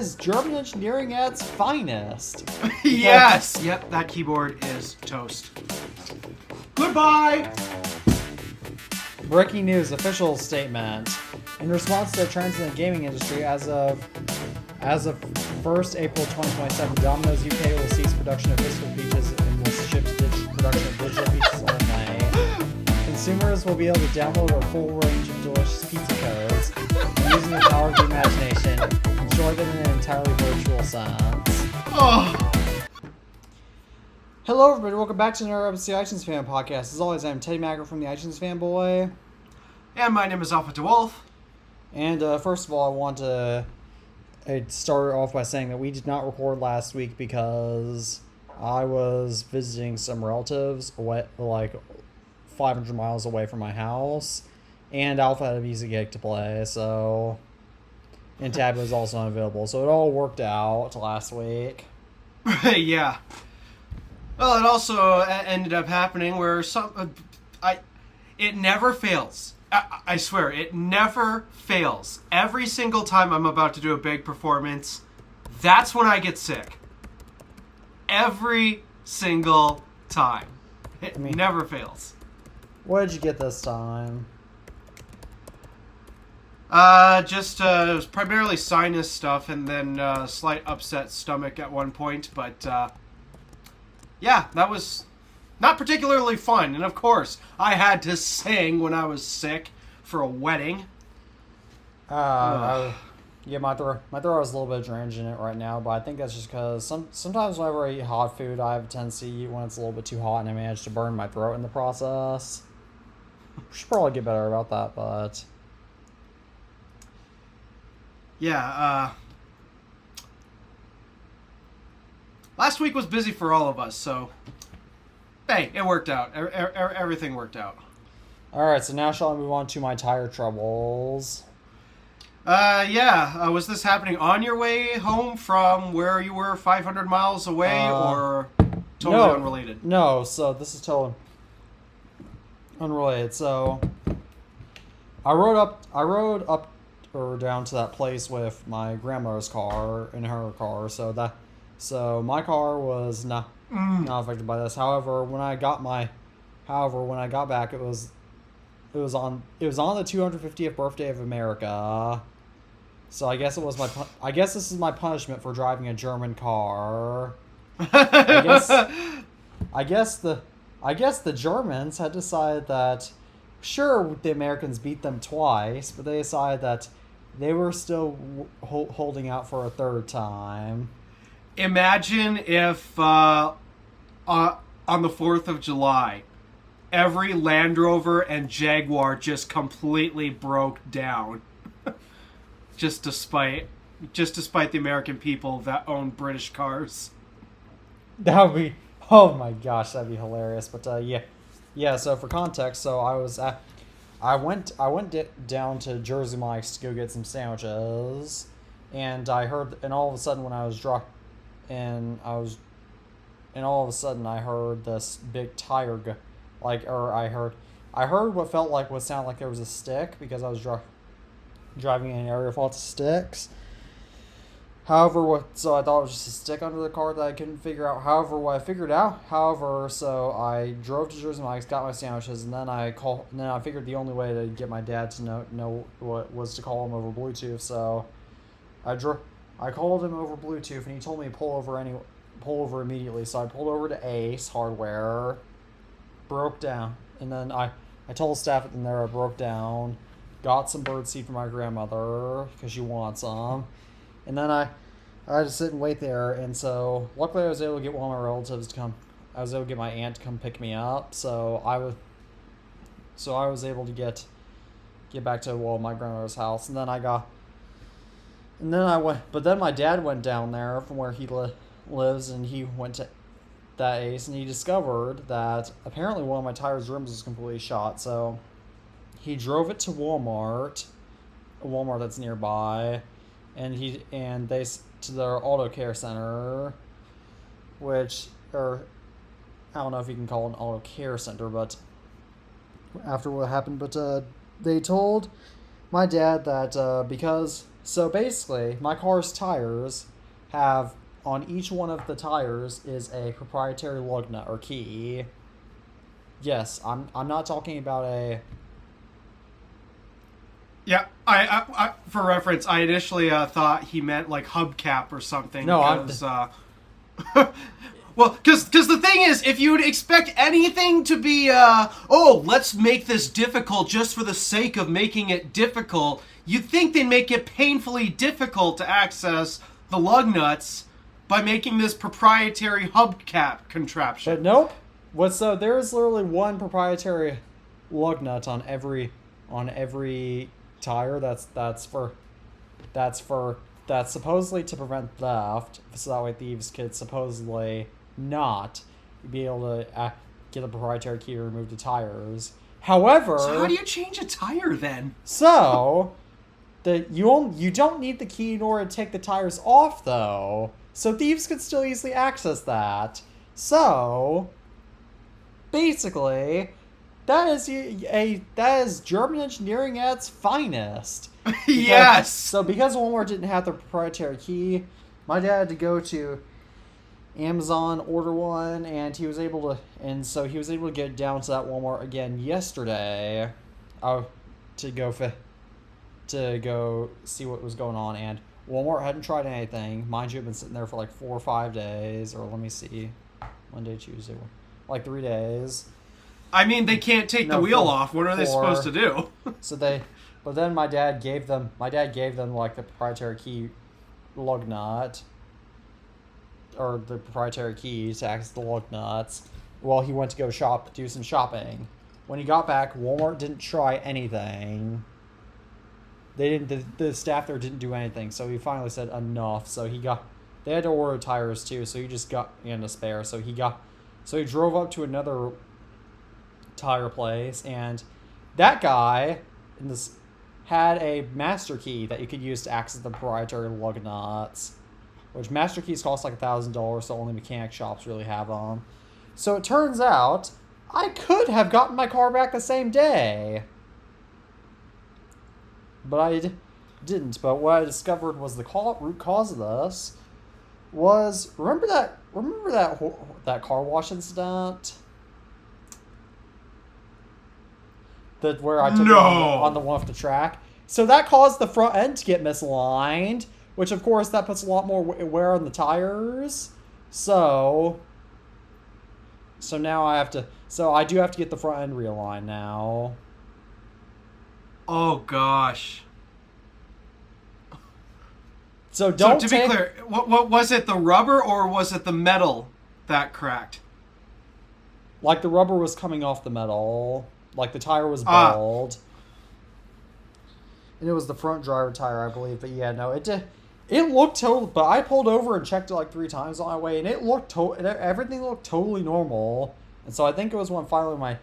is German engineering at its finest. Yes! Yep, that keyboard is toast. Goodbye! Breaking news, official statement. In response to trends in the gaming industry, as of 1st April 2027, Domino's UK will cease production of physical pizzas and will shift to production of digital pizzas only. Consumers will be able to download a full range of delicious pizza codes and, using the power of the imagination, enjoy them in an entirely virtual sense. Oh. Hello everybody, welcome back to another episode of the iTunes Fan Podcast. As always, I'm Teddy Magger from the iTunes Fanboy. And my name is DeWolf. And first of all, I want to start off by saying that we did not record last week because I was visiting some relatives away, like 500 miles away from my house, and Alpha had a music gig to play, so, and Tab was also unavailable, so it all worked out last week. Yeah. Well, it also ended up happening where it never fails. I swear, it never fails. Every single time I'm about to do a big performance, that's when I get sick. Every single time. It never fails. What did you get this time? It was primarily sinus stuff and then slight upset stomach at one point, but yeah, that was not particularly fun. And of course, I had to sing when I was sick for a wedding. Yeah, my throat is a little bit drenched in it right now, but I think that's just because sometimes whenever I eat hot food, I have a tendency to eat when it's a little bit too hot, and I manage to burn my throat in the process. Should probably get better about that, but yeah. Last week was busy for all of us, so hey, it worked out. Everything worked out. All right, so now shall I move on to my tire troubles? Yeah. Was this happening on your way home from where you were 500 miles away, or totally unrelated? No, so this is totally unrelated. So I rode up or down to that place with my grandmother's car in her car. So my car was not affected by this. However, when I got back, it was on the 250th birthday of America. So I guess this is my punishment for driving a German car. I guess the Germans had decided that, sure, the Americans beat them twice, but they decided that they were still holding out for a third time. Imagine if on the 4th of July, every Land Rover and Jaguar just completely broke down. just despite the American people that own British cars. That would be, oh my gosh, that'd be hilarious. But yeah. So for context, so I went down to Jersey Mike's to go get some sandwiches, and all of a sudden when I was I heard this big tire go, I heard what sounded like there was a stick, because I was driving in an area with lots of sticks. So I thought it was just a stick under the car that I couldn't figure out. So I drove to Jersey Mike's, got my sandwiches, and then I figured the only way to get my dad to know what was to call him over Bluetooth. So I called him over Bluetooth, and he told me to pull over immediately. So I pulled over to Ace Hardware, broke down, and then I told the staff in there I broke down, got some birdseed for my grandmother because she wants some, and then I had to sit and wait there. And so luckily I was able to get one of my relatives to come. I was able to get my aunt to come pick me up. So I was able to get back to my grandmother's house, and then but then my dad went down there from where he lives, and he went to that Ace, and he discovered that apparently one of my tires' rims was completely shot. So he drove it to Walmart that's nearby, and they to their auto care center, which, or I don't know if you can call it an auto care center, but after what happened, they told my dad that because So basically, my car's tires have, on each one of the tires is a proprietary lug nut or key. Yes, I'm not talking about a... Yeah, I for reference, I initially thought he meant like hubcap or something. No, well, because the thing is, if you would expect anything to be, oh, let's make this difficult just for the sake of making it difficult, you'd think they'd make it painfully difficult to access the lug nuts by making this proprietary hubcap contraption. But nope. So there is literally one proprietary lug nut on every tire. That's supposedly to prevent theft, so that way thieves could supposedly not be able to get a proprietary key to remove the tires. However, so how do you change a tire then? So you don't need the key in order to take the tires off, though. So thieves could still easily access that. So basically, that is German engineering at its finest. Yes. So because Walmart didn't have the proprietary key, my dad had to go to Amazon, order one, and he was able to get down to that Walmart again yesterday, to go see what was going on. And Walmart hadn't tried anything. Mind you, had been sitting there for like 4 or 5 days, or let me see, Monday, Tuesday, like 3 days. I mean, they can't take the wheel off. What are they supposed to do? But then my dad gave them like the proprietary key lug nut, or the proprietary key to access the lug nuts, while he went to go do some shopping. When he got back, Walmart didn't try anything. The staff there didn't do anything, so he finally said enough. So they had to order tires too, so he just got in a spare. So he drove up to another tire place, and that guy had a master key that you could use to access the proprietary lug nuts, which master keys cost like $1,000, so only mechanic shops really have them. So it turns out I could have gotten my car back the same day, but I didn't. But what I discovered was the root cause of this was, remember that car wash incident? Where I took it on the one off the track. So that caused the front end to get misaligned, which of course that puts a lot more wear on the tires. So now I do have to get the front end realigned now. Oh gosh. So to be clear, what was it, the rubber or was it the metal that cracked? Like the rubber was coming off the metal. Like the tire was bald. And it was the front driver tire, I believe. But yeah, no, it looked total. But I pulled over and checked it like 3 times on my way, and it looked everything looked totally normal. And so I think it was when finally my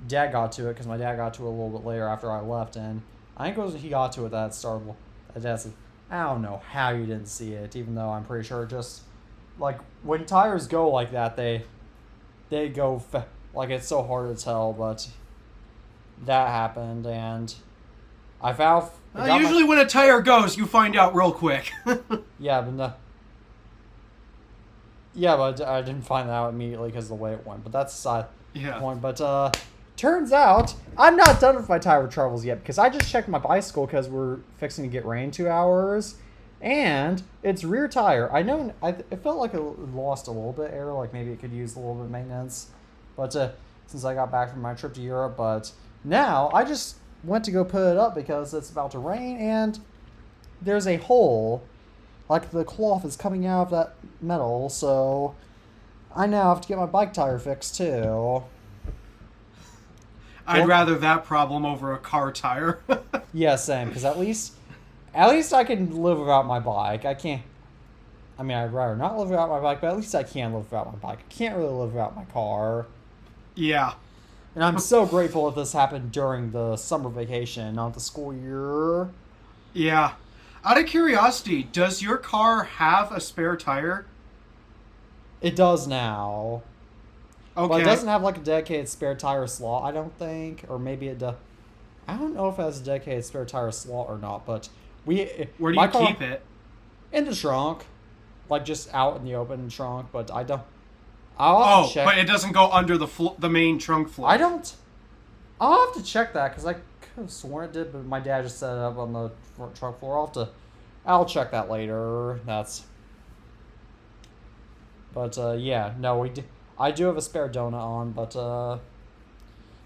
dad got to it, because my dad got to it a little bit later after I left, and I think it was when he got to it that started. My dad said, "I don't know how you didn't see it," even though I'm pretty sure just like when tires go like that, they go like it's so hard to tell, but that happened, and I found. Usually when a tire goes, you find out real quick. Yeah, but I didn't find that out immediately because of the way it went. But that's a side point. But turns out I'm not done with my tire troubles yet, because I just checked my bicycle because we're fixing to get rain in 2 hours, and its rear tire. It felt like it lost a little bit of air, like maybe it could use a little bit of maintenance. But since I got back from my trip to Europe, but now I just went to go put it up because it's about to rain, and there's a hole, like the cloth is coming out of that metal, so I now have to get my bike tire fixed too. I'd rather that problem over a car tire. Yeah, same, because at least I can live without my bike. I'd rather not live without my bike, but at least I can live without my bike. I can't really live without my car. Yeah. And I'm so grateful that this happened during the summer vacation, not the school year. Yeah. Out of curiosity, does your car have a spare tire? It does now. Okay. But it doesn't have like a dedicated spare tire slot, I don't think. Or maybe it does. I don't know if it has a dedicated spare tire slot or not, but Where do my you car, keep it? in the trunk, like just out in the open trunk. But I don't. I'll have to check. But it doesn't go under the main trunk floor. I don't. I'll have to check that because I could have sworn it did, but my dad just set it up on the trunk floor. I'll check that later. But yeah, no, I do have a spare donut on, but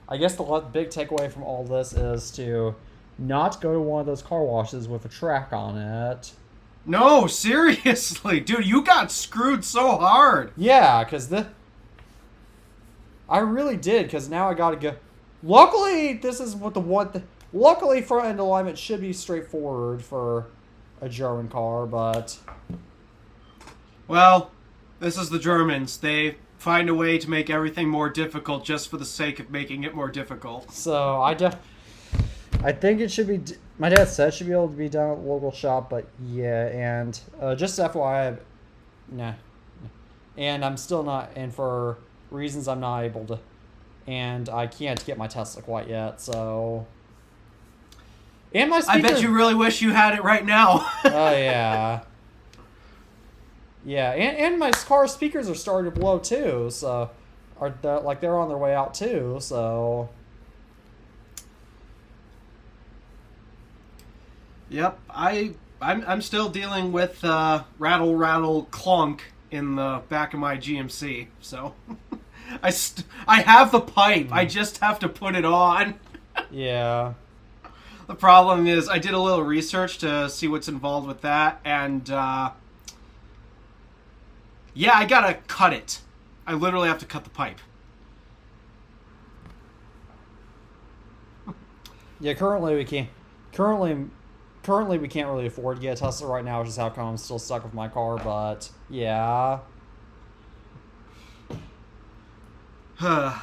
I guess the big takeaway from all this is to not go to one of those car washes with a track on it. No, seriously, dude, you got screwed so hard. Yeah, because I really did, because now I gotta go. Luckily, this is what luckily, front end alignment should be straightforward for a German car, but well, this is the Germans. They find a way to make everything more difficult just for the sake of making it more difficult. So I think it should be. My dad said it should be able to be done at a local shop, but yeah, and just FYI, nah, and I'm still not, and for reasons I'm not able to, and I can't get my Tesla quite yet. So, and my speaker, I bet you really wish you had it right now. Oh yeah. Yeah, and my car speakers are starting to blow too, so they're on their way out too, so Yep, I'm still dealing with rattle rattle clunk in the back of my GMC. So I have the pipe. I just have to put it on. Yeah. The problem is I did a little research to see what's involved with that, and yeah, I gotta cut it. I literally have to cut the pipe. Yeah, currently we can't really afford to get a Tesla right now, which is how come I'm still stuck with my car, but yeah. The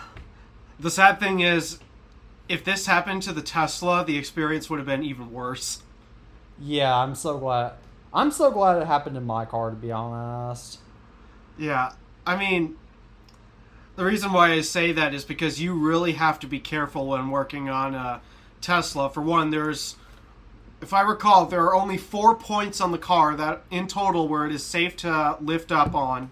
sad thing is, if this happened to the Tesla, the experience would have been even worse. Yeah, I'm so glad it happened in my car, to be honest. Yeah, I mean, the reason why I say that is because you really have to be careful when working on a Tesla. For one, if I recall, there are only 4 points on the car that in total where it is safe to lift up on,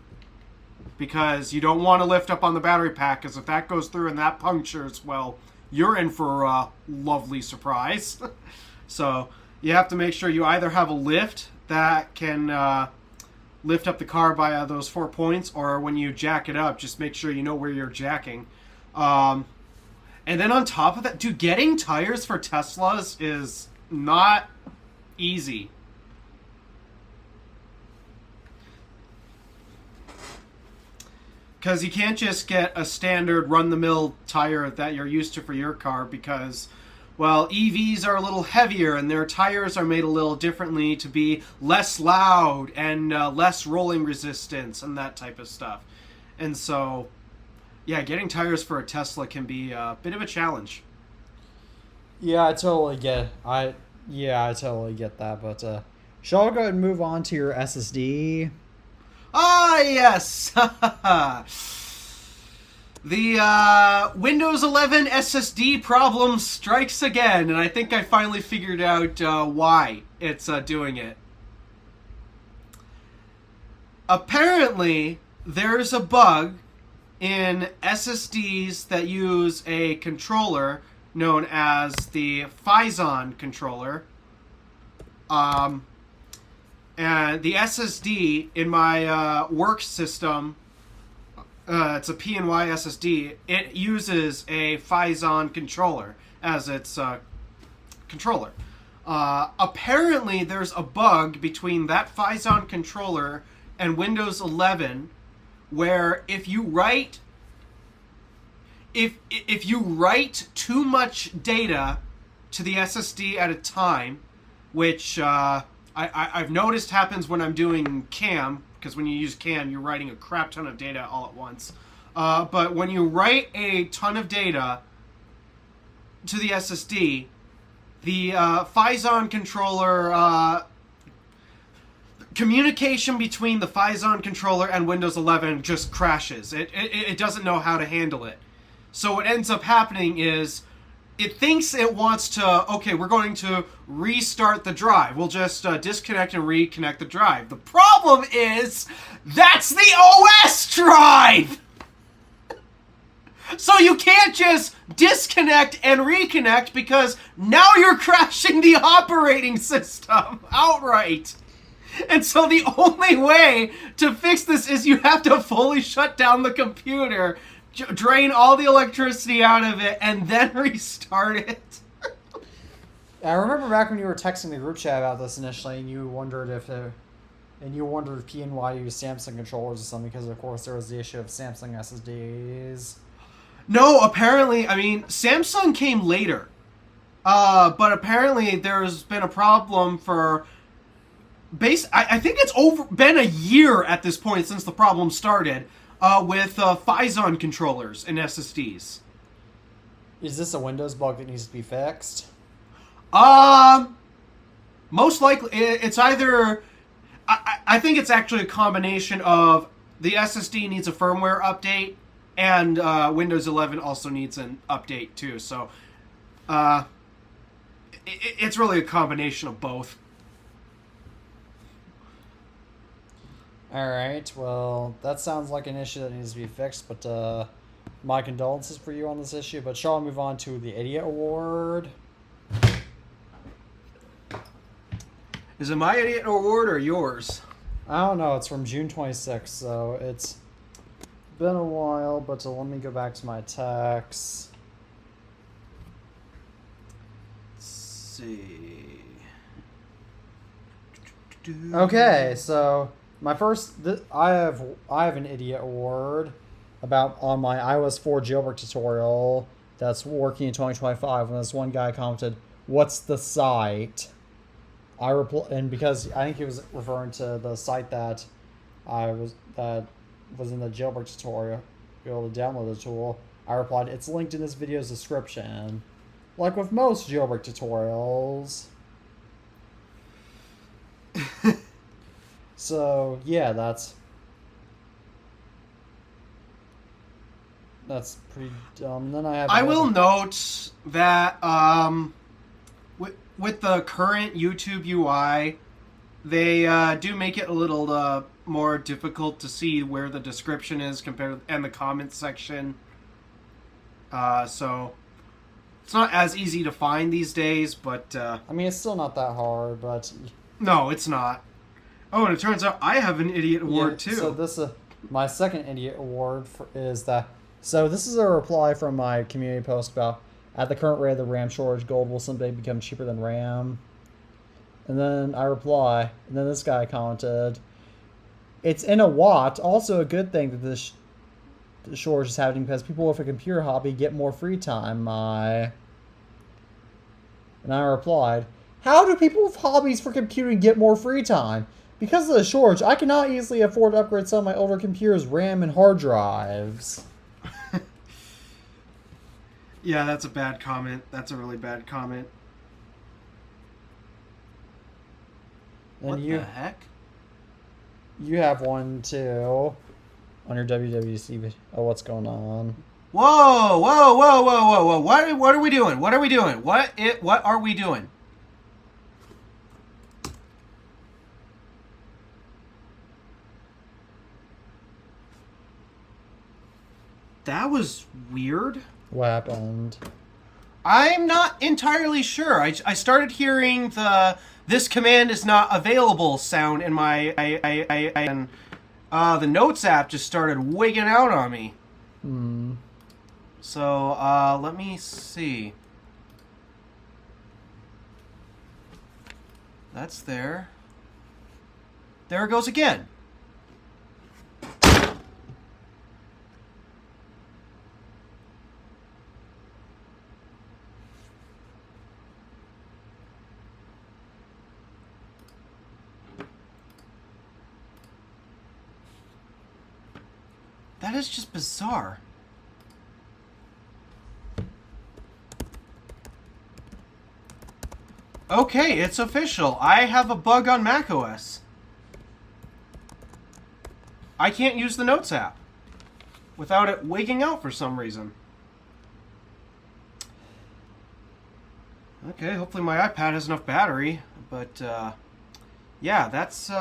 because you don't want to lift up on the battery pack, because if that goes through and that punctures, well, you're in for a lovely surprise. So you have to make sure you either have a lift that can lift up the car by those 4 points, or when you jack it up, just make sure you know where you're jacking. And then on top of that, dude, getting tires for Teslas is not easy. Because you can't just get a standard run-the-mill tire that you're used to for your car, because, well, EVs are a little heavier and their tires are made a little differently to be less loud and less rolling resistance and that type of stuff. And so, yeah, getting tires for a Tesla can be a bit of a challenge. Yeah, I totally get that, but shall I go ahead and move on to your SSD? Ah, yes! The Windows 11 SSD problem strikes again, and I think I finally figured out why it's doing it. Apparently, there's a bug in SSDs that use a controller known as the Phison controller. And the SSD in my work system, it's a PNY SSD, it uses a Phison controller as its controller. Apparently, there's a bug between that Phison controller and Windows 11 where if you write too much data to the SSD at a time, which I've noticed happens when I'm doing CAM, because when you use CAM, you're writing a crap ton of data all at once. But when you write a ton of data to the SSD, the Phison controller, communication between the Phison controller and Windows 11 just crashes. It doesn't know how to handle it. So what ends up happening is it thinks it wants to, okay, we're going to restart the drive. We'll just disconnect and reconnect the drive. The problem is, that's the OS drive! So you can't just disconnect and reconnect because now you're crashing the operating system outright. And so the only way to fix this is you have to fully shut down the computer, drain all the electricity out of it, and then restart it. I remember back when you were texting the group chat about this initially, and you wondered if PNY used Samsung controllers or something, because of course there was the issue of Samsung SSDs. No, apparently, I mean, Samsung came later. But apparently there's been a problem for... I think it's been a year at this point since the problem started with Phison controllers and SSDs. Is this a Windows bug that needs to be fixed? Most likely, it's either... I think it's actually a combination of the SSD needs a firmware update, and Windows 11 also needs an update too. So it's really a combination of both. Alright, well, that sounds like an issue that needs to be fixed, but my condolences for you on this issue. But shall we move on to the Idiot Award? Is it my Idiot Award or yours? I don't know, it's from June 26th, so it's been a while, but let me go back to my text. Let's see. Okay, so my first, I have an Idiot Award on my iOS 4 jailbreak tutorial that's working in 2025. When this one guy commented, "What's the site?" And because I think he was referring to the site that was in the jailbreak tutorial, be able to download the tool, I replied, "It's linked in this video's description." Like with most jailbreak tutorials. So yeah, that's pretty dumb. Then I will note that with the current YouTube UI, they do make it a little more difficult to see where the description is and the comment section. So it's not as easy to find these days, but I mean, it's still not that hard, but no, it's not. Oh, and it turns out I have an Idiot Award too. So this my second Idiot Award is that. So this is a reply from my community post about, at the current rate of the RAM shortage, gold will someday become cheaper than RAM. And then I reply, and then this guy commented, "It's in a watt. Also a good thing that this shortage is happening because people with a computer hobby get more free time." And I replied, "How do people with hobbies for computing get more free time? Because of the shortage, I cannot easily afford to upgrade some of my older computer's RAM and hard drives." Yeah, that's a bad comment. That's a really bad comment. And what the heck? You have one too on your WWDC video. Oh, what's going on? Whoa, whoa, whoa, whoa, whoa, whoa. What are we doing? What are we doing? What are we doing? That was weird. What happened? I'm not entirely sure. I started hearing the "this command is not available" sound in my and the Notes app just started wigging out on me. So let me see. That's there. There it goes again. That is just bizarre. Okay, it's official. I have a bug on macOS. I can't use the Notes app without it wigging out for some reason. Okay, hopefully my iPad has enough battery. But, yeah, that's,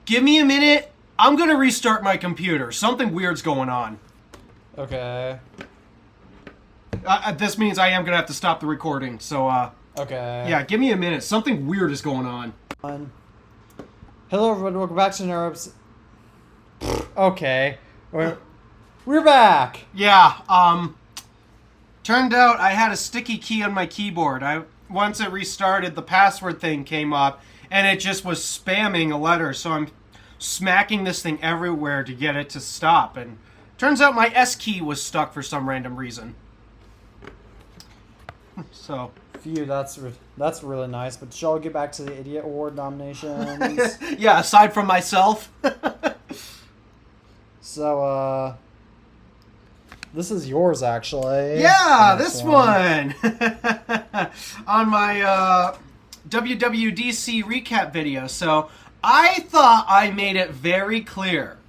Give me a minute. I'm going to restart my computer. Something weird's going on. Okay. This means I am going to have to stop the recording. So, Okay. yeah, give me a minute. Something weird is going on. Hello, everybody. Welcome back to Nerves. Okay. We're back. Yeah, turned out I had a sticky key on my keyboard. Once it restarted, the password thing came up, and it just was spamming a letter, so I'm smacking this thing everywhere to get it to stop, and turns out my S key was stuck for some random reason. So... Phew, that's really nice, but shall we get back to the Idiot Award nominations? Yeah, aside from myself. So, this is yours, actually. Yeah, this one. On my WWDC recap video. So, I thought I made it very clear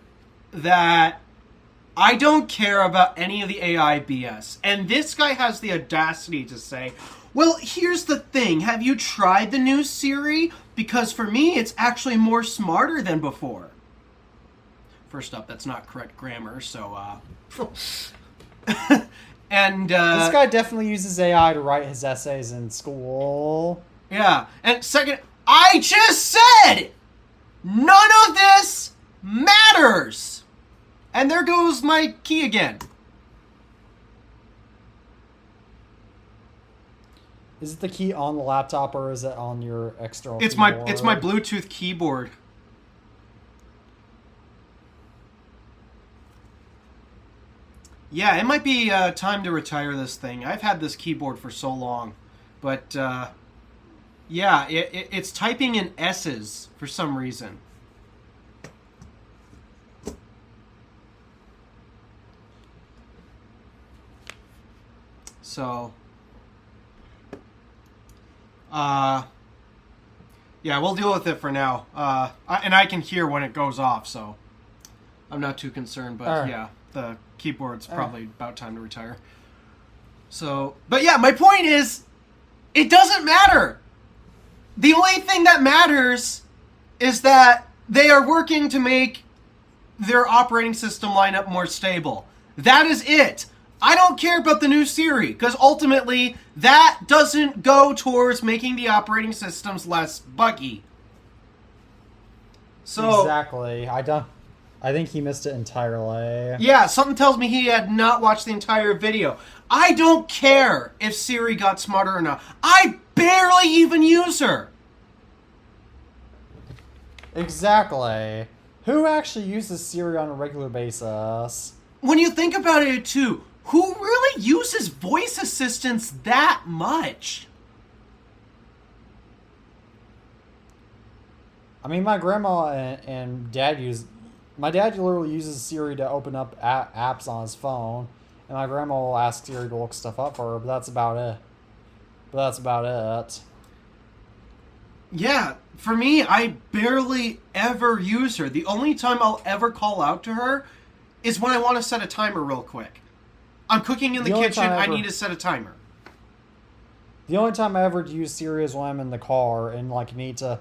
that I don't care about any of the AI BS. And this guy has the audacity to say, well, here's the thing. Have you tried the new Siri? Because for me, it's actually more smarter than before. First up, that's not correct grammar, so, and, this guy definitely uses AI to write his essays in school. Yeah, and second, I just said none of this matters! And there goes my key again. Is it the key on the laptop or is it on your external It's keyboard? my Bluetooth keyboard. Yeah, it might be time to retire this thing. I've had this keyboard for so long. But, yeah, it's typing in S's for some reason. So... yeah, we'll deal with it for now. And I can hear when it goes off, so I'm not too concerned. But yeah, the keyboard's probably about time to retire. So, but yeah, my point is, it doesn't matter. The only thing that matters is that they are working to make their operating system lineup more stable. That is it. I don't care about the new Siri, because ultimately, that doesn't go towards making the operating systems less buggy. So exactly. I think he missed it entirely. Yeah, something tells me he had not watched the entire video. I don't care if Siri got smarter or not. I barely even use her. Exactly. Who actually uses Siri on a regular basis? When you think about it, too, who really uses voice assistants that much? I mean, my grandma and dad use... My dad literally uses Siri to open up apps on his phone, and my grandma will ask Siri to look stuff up for her, but that's about it. Yeah, for me, I barely ever use her. The only time I'll ever call out to her is when I want to set a timer real quick. I'm cooking in the kitchen, I need to set a timer. The only time I ever use Siri is when I'm in the car and need to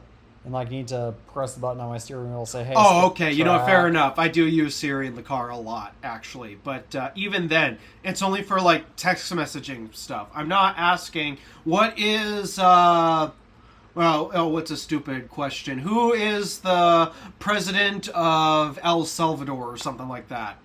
press the button on my steering wheel and say, hey. Oh, okay. You know, fair enough. I do use Siri in the car a lot, actually. But even then, it's only for, like, text messaging stuff. I'm not asking, what is, what's a stupid question? Who is the president of El Salvador or something like that?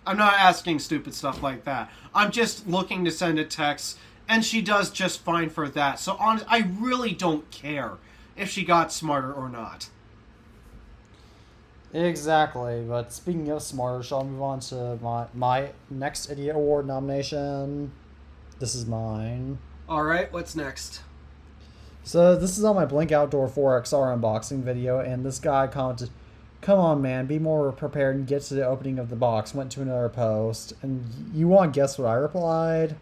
I'm not asking stupid stuff like that. I'm just looking to send a text, and she does just fine for that. So I really don't care if she got smarter or not. Exactly, but speaking of smarter, shall I move on to my next Idiot Award nomination? This is mine. Alright, what's next? So this is on my Blink Outdoor 4XR unboxing video, and this guy commented, "Come on, man, be more prepared and get to the opening of the box." Went to another post, and you want to guess what I replied?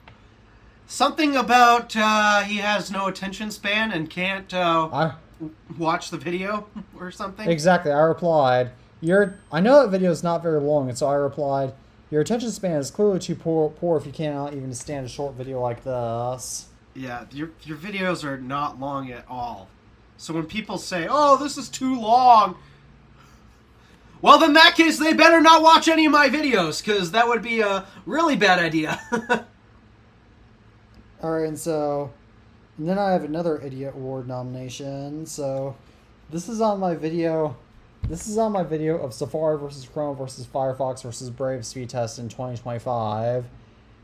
Something about he has no attention span and can't watch the video or something. Exactly. I replied, I know that video is not very long, and so I replied, your attention span is clearly too poor if you cannot even stand a short video like this. Yeah, your videos are not long at all. So when people say, "Oh, this is too long," well, then in that case, they better not watch any of my videos, because that would be a really bad idea. Alright, and then I have another Idiot Award nomination. So, this is on my video of Safari versus Chrome versus Firefox versus Brave speed test in 2025.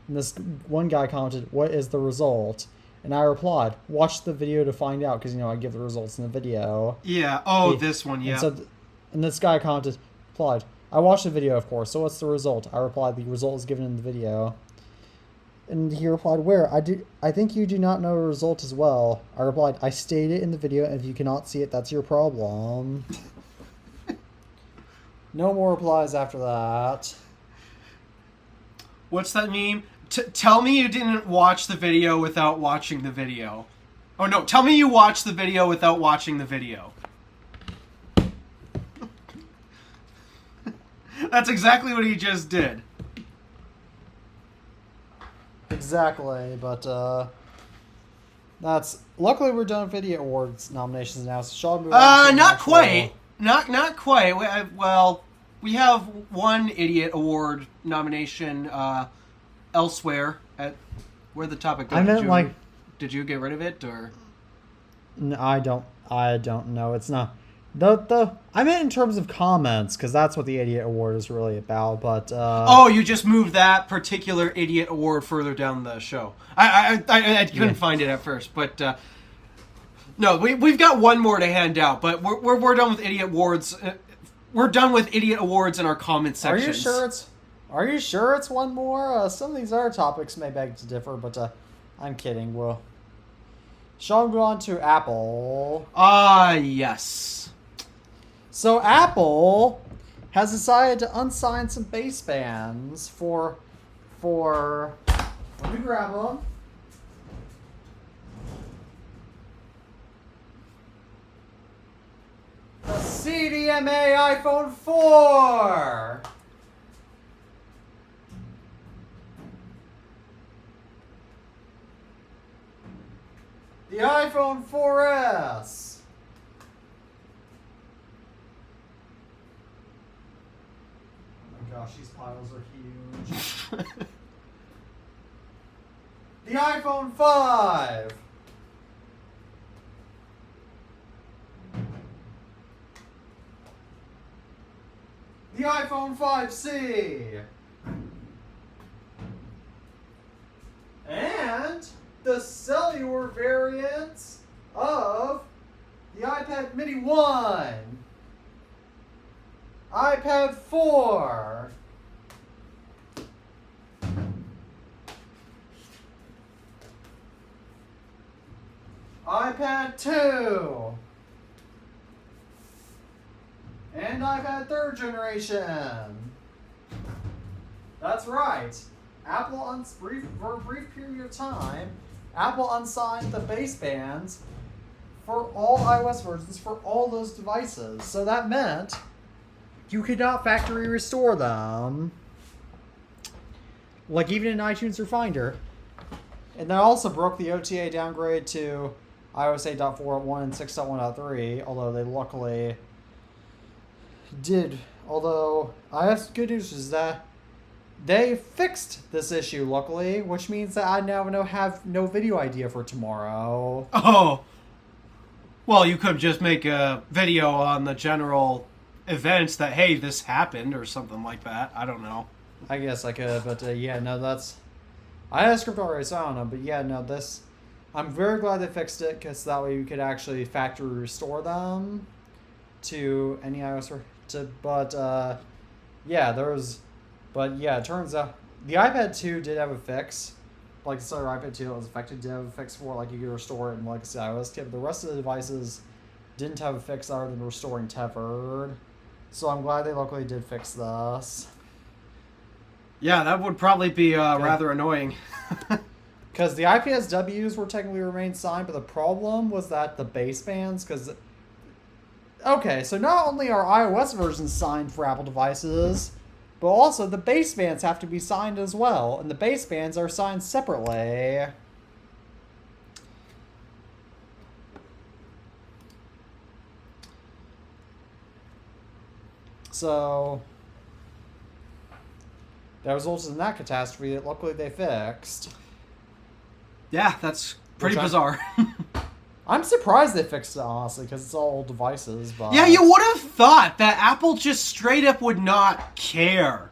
And this one guy commented, "What is the result?" And I replied, "Watch the video to find out," because, I give the results in the video. Yeah, this one, yeah. And this guy replied, "I watched the video, of course, so what's the result?" I replied, "The result is given in the video." And he replied, "Where? I think you do not know the result as well." I replied, "I stated it in the video, and if you cannot see it, that's your problem." No more replies after that. What's that meme? Tell me you didn't watch the video without watching the video. Oh no, tell me you watched the video without watching the video. That's exactly what he just did. Exactly, but luckily we're done with Video Awards nominations now, so shall we move on to not quite. Not quite. We have one Idiot Award nomination elsewhere at where the topic goes. Did you get rid of it, or? No, I don't know. It's not I meant in terms of comments, because that's what the Idiot Award is really about. But you just moved that particular Idiot Award further down the show. I couldn't find it at first, but no, we've got one more to hand out. But we're done with Idiot Awards. We're done with Idiot Awards in our comment sections. Are you sure it's one more? Some of these other topics may beg to differ, but I'm kidding. Shall we go on to Apple? Yes. So Apple has decided to unsign some basebands for let me grab them. The CDMA iPhone 4. The iPhone 4S. Gosh, these piles are huge. The iPhone 5. The iPhone 5C. And the cellular variants of the iPad Mini 1. iPad 4, iPad 2, and iPad 3rd generation. That's right. Apple, for a brief period of time, Apple unsigned the basebands for all iOS versions for all those devices. So that meant you could not factory restore them, like even in iTunes or Finder. And that also broke the OTA downgrade to iOS 8.4.1 and 6.1.3, although they luckily did. Although, I have good news is that they fixed this issue, luckily, which means that I now have no video idea for tomorrow. Oh. Well, you could just make a video on the general events that, hey, this happened or something like that. I don't know. I guess I could, but yeah, no, I had a script already, so I don't know. But yeah, no, I'm very glad they fixed it, because that way you could actually factory restore them to any iOS. It turns out the iPad 2 did have a fix. Like the other iPad 2 that was affected did have a fix for, like, you could restore it in legacy iOS kit. But the rest of the devices didn't have a fix other than restoring tethered. So I'm glad they luckily did fix this. Yeah, that would probably be rather annoying. because the IPSWs were technically remained signed, but the problem was that the basebands, because okay, so not only are iOS versions signed for Apple devices, but also the basebands have to be signed as well, and the basebands are signed separately. So that resulted in that catastrophe that luckily they fixed. Yeah, that's pretty bizarre. I'm surprised they fixed it, honestly, because it's all old devices. But yeah, you would have thought that Apple just straight up would not care.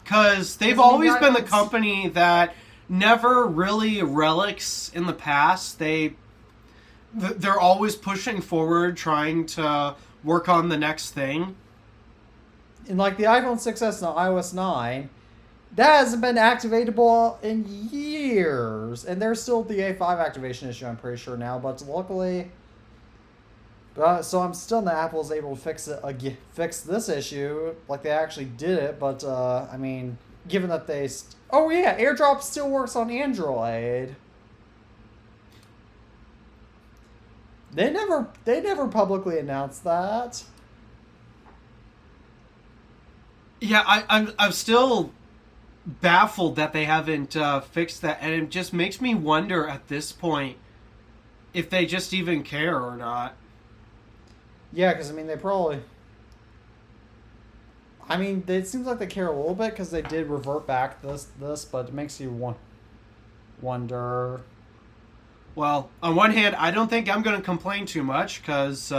Because they've always been the company that never really relics in the past. They're always pushing forward, trying to work on the next thing. And like the iPhone 6s and the iOS 9, that hasn't been activatable in years. And there's still the A5 activation issue, I'm pretty sure now. But luckily, so I'm still not Apple's able to fix this issue. Like they actually did it. But, I mean, given that they... oh, yeah, AirDrop still works on Android. They never publicly announced that. Yeah, I'm still baffled that they haven't fixed that, and it just makes me wonder at this point if they just even care or not. Yeah, because I mean they probably. I mean, it seems like they care a little bit because they did revert back this, but it makes you wonder. Well, on one hand, I don't think I'm going to complain too much because.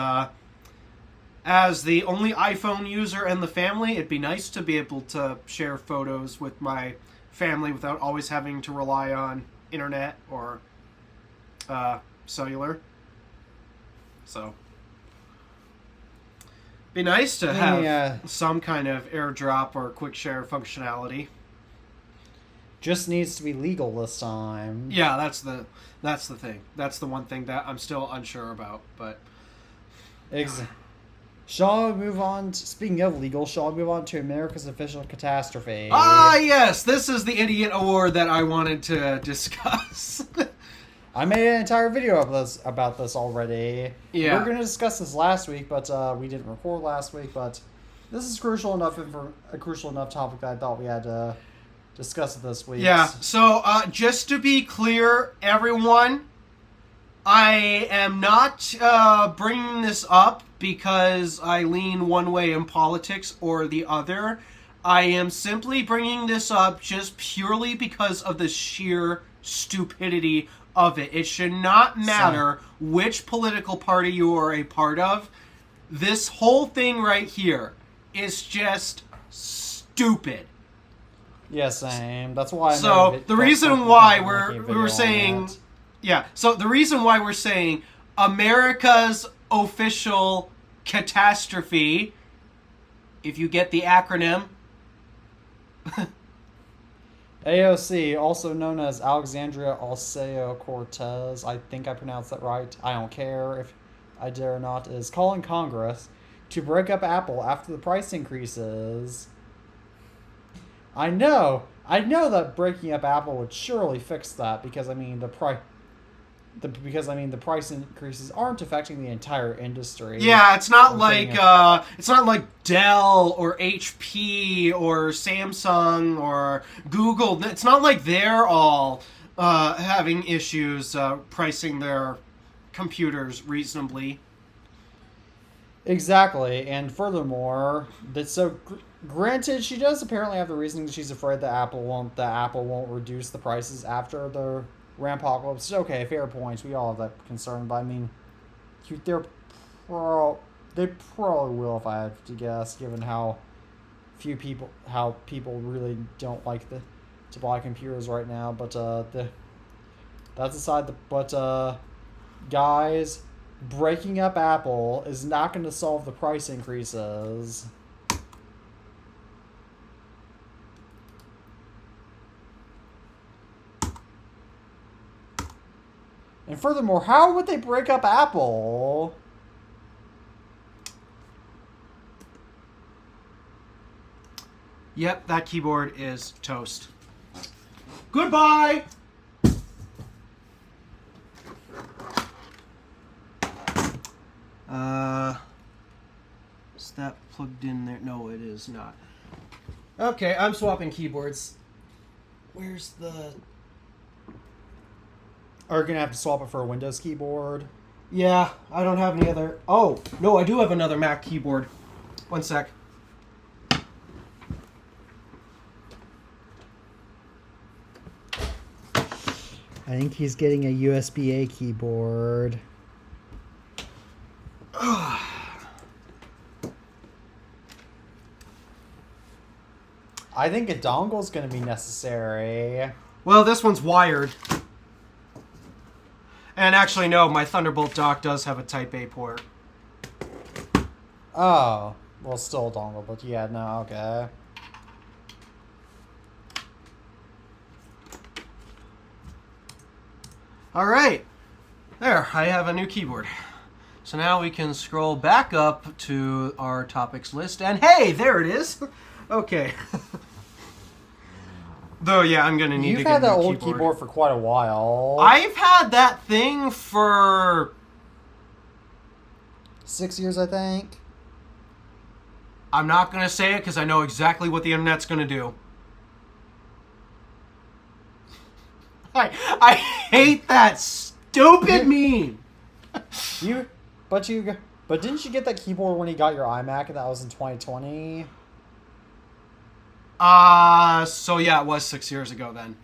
As the only iPhone user in the family, it'd be nice to be able to share photos with my family without always having to rely on internet or cellular. So, be nice to have some kind of AirDrop or quick share functionality. Just needs to be legal this time. Yeah, that's the thing. That's the one thing that I'm still unsure about, but Shall we move on? Speaking of legal, shall we move on to America's official catastrophe? Ah, yes! This is the idiot award that I wanted to discuss. I made an entire video about this already. Yeah. We were going to discuss this last week, but we didn't record last week. But this is a crucial enough topic that I thought we had to discuss it this week. Yeah. So just to be clear, everyone, I am not bringing this up because I lean one way in politics or the other. I am simply bringing this up just purely because of the sheer stupidity of it. It should not matter which political party you are a part of. This whole thing right here is just stupid. Yeah, same. That's why. So the reason why we were saying, yeah. So the reason why we're saying America's official catastrophe, if you get the acronym, AOC, also known as Alexandria Ocasio-Cortez, I think I pronounced that right. I don't care if I did or not. Is calling Congress to break up Apple after the price increases. I know that breaking up Apple would surely fix that because I mean the price increases aren't affecting the entire industry. Yeah, it's not like Dell or HP or Samsung or Google. It's not like they're all having issues pricing their computers reasonably. Exactly, and furthermore, granted, she does apparently have the reasoning that she's afraid that Apple won't reduce the prices after the Rampocalypse. Okay, fair points. We all have that concern, but I mean, they probably will if I have to guess, given how people really don't like to buy computers right now. But that's aside. But guys, breaking up Apple is not going to solve the price increases. And furthermore, how would they break up Apple? Yep, that keyboard is toast. Goodbye! Is that plugged in there? No, it is not. Okay, I'm swapping keyboards. Where's the... Are you going to have to swap it for a Windows keyboard? Yeah, I don't have any other... Oh, no, I do have another Mac keyboard. One sec. I think he's getting a USB-A keyboard. I think a dongle is going to be necessary. Well, this one's wired. And actually, no, my Thunderbolt dock does have a Type A port. Oh. Well, still a dongle, but yeah, no, okay. Alright. There, I have a new keyboard. So now we can scroll back up to our topics list, and hey, there it is! Okay. Though, yeah, I'm gonna need to get a new keyboard. You've had that old keyboard for quite a while. I've had that thing for... 6 years, I think. I'm not gonna say it because I know exactly what the internet's gonna do. I hate that stupid meme! But didn't you get that keyboard when you got your iMac and that was in 2020? So yeah, it was 6 years ago then.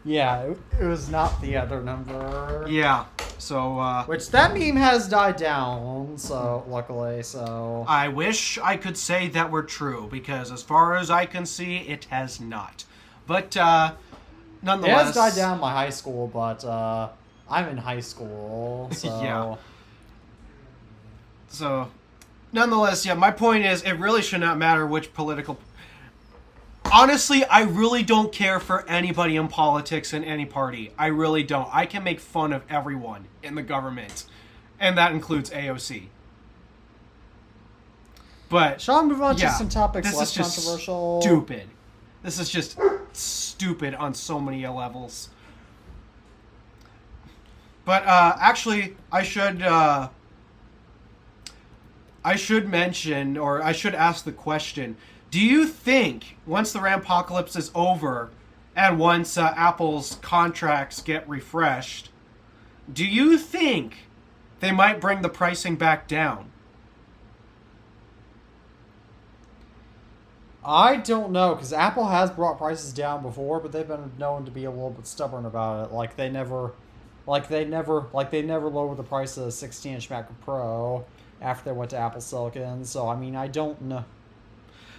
Yeah, it was not the other number. Yeah, so, Which, that meme has died down, so, luckily, so... I wish I could say that were true, because as far as I can see, it has not. But, nonetheless... It has died down in my high school, but, I'm in high school, so... Yeah. So, nonetheless, yeah, my point is, it really should not matter which political... Honestly, I really don't care for anybody in politics in any party. I really don't. I can make fun of everyone in the government. And that includes AOC. But, shall I move on yeah, to some topics this less is just controversial? Stupid. This is just stupid on so many levels. But, actually, I should mention, or I should ask the question... Do you think, once the Rampocalypse is over, and once Apple's contracts get refreshed, do you think they might bring the pricing back down? I don't know, because Apple has brought prices down before, but they've been known to be a little bit stubborn about it. Like they never lowered the price of the 16-inch MacBook Pro after they went to Apple Silicon. So I mean, I don't know.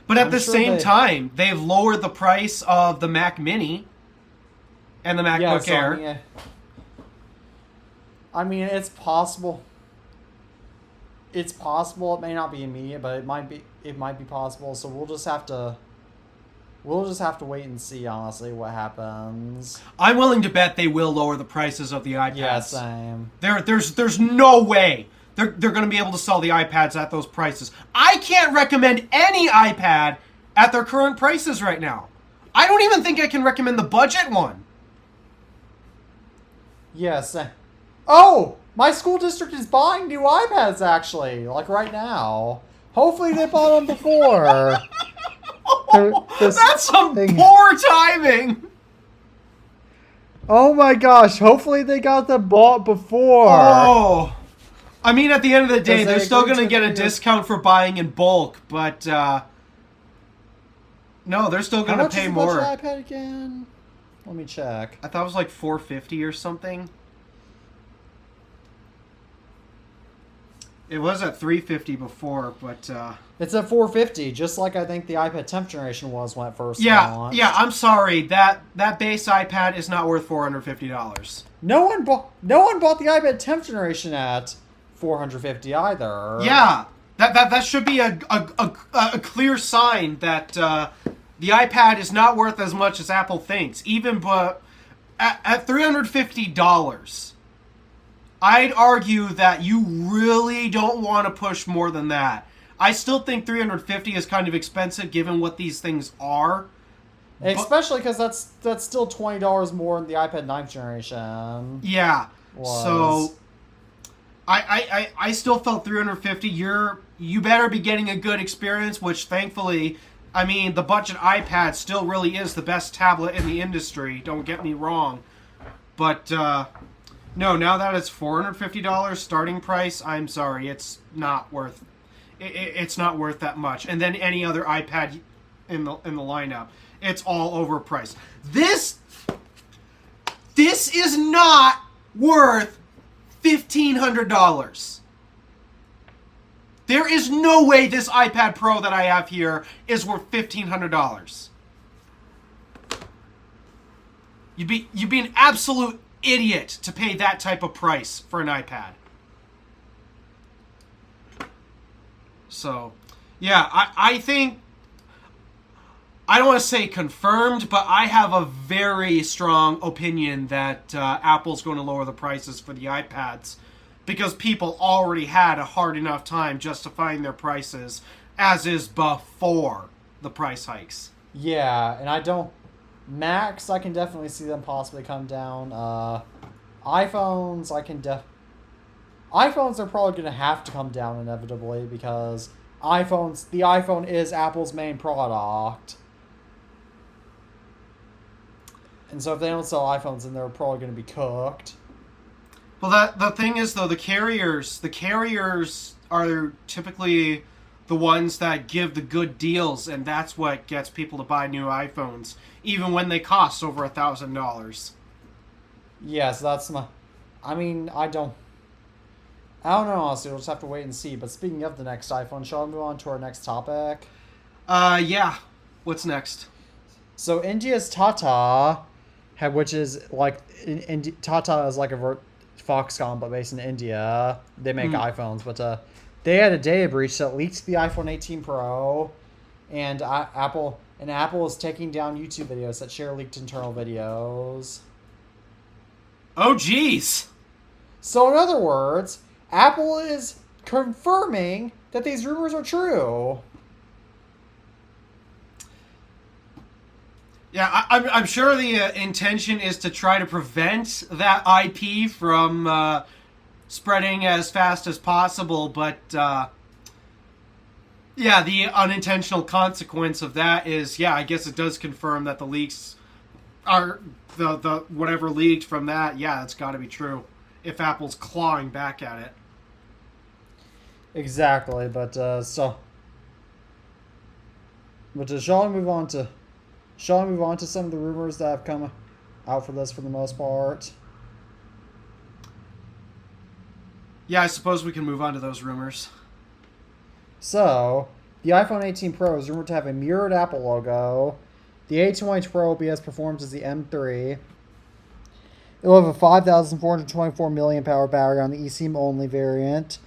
But at the same time, they've lowered the price of the Mac Mini and the MacBook Air. I mean, it's possible. It's possible. It may not be immediate, but it might be. It might be possible. So we'll just have to wait and see. Honestly, what happens. I'm willing to bet they will lower the prices of the iPads. Yeah, same. There's no way. They're going to be able to sell the iPads at those prices. I can't recommend any iPad at their current prices right now. I don't even think I can recommend the budget one. Yes. Oh, my school district is buying new iPads, actually. Like, right now. Hopefully they bought them before. That's some poor timing. Oh my gosh, hopefully they got them bought before. Oh. I mean, at the end of the day, they're still going to get a discount for buying in bulk, but, no, they're still going to pay more. How much is the budget iPad again? Let me check. I thought it was like $450 or something. It was at $350 before, but, It's at $450, just like I think the iPad 10th generation was when it first launched. Yeah, I'm sorry. That base iPad is not worth $450. No one bought the iPad 10th generation at $450 either. Yeah, that should be a clear sign that the iPad is not worth as much as Apple thinks. Even but at $350, I'd argue that you really don't want to push more than that. I still think $350 is kind of expensive given what these things are. Especially because that's still $20 more than the iPad 9th generation. Yeah. Was. So I still felt 350. You better be getting a good experience, which thankfully, I mean, the budget iPad still really is the best tablet in the industry. Don't get me wrong. But no, now that it's $450 starting price, I'm sorry, it's not worth. It's not worth that much. And then any other iPad in the lineup, it's all overpriced. This is not worth $1,500. There is no way this iPad Pro that I have here is worth $1,500. You'd be an absolute idiot to pay that type of price for an iPad. So, yeah, I think, I don't want to say confirmed, but I have a very strong opinion that Apple's going to lower the prices for the iPads because people already had a hard enough time justifying their prices as is before the price hikes. Yeah, and I don't... Macs, I can definitely see them possibly come down. iPhones, iPhones are probably going to have to come down inevitably because the iPhone is Apple's main product. And so if they don't sell iPhones, then they're probably going to be cooked. Well, the thing is, though, the carriers are typically the ones that give the good deals, and that's what gets people to buy new iPhones, even when they cost over $1,000. Yeah, so that's my... I mean, I don't know, honestly. We'll just have to wait and see. But speaking of the next iPhone, shall we move on to our next topic? Yeah. What's next? So India's Tata, which is like... Tata is like a Foxconn, but based in India. They make iPhones, but they had a data breach that leaked the iPhone 18 Pro, and Apple is taking down YouTube videos that share leaked internal videos. Oh, jeez. So in other words, Apple is confirming that these rumors are true. Yeah, I'm sure the intention is to try to prevent that IP from spreading as fast as possible, but yeah, the unintentional consequence of that is, yeah, I guess it does confirm that the leaks are the whatever leaked from that. Yeah, it's got to be true if Apple's clawing back at it. Exactly, but shall we move on to some of the rumors that have come out for this for the most part? Yeah, I suppose we can move on to those rumors. So, the iPhone 18 Pro is rumored to have a mirrored Apple logo. The A2 Pro will be as performant as the M3. It will have a 5,424 mAh battery on the eSIM only variant,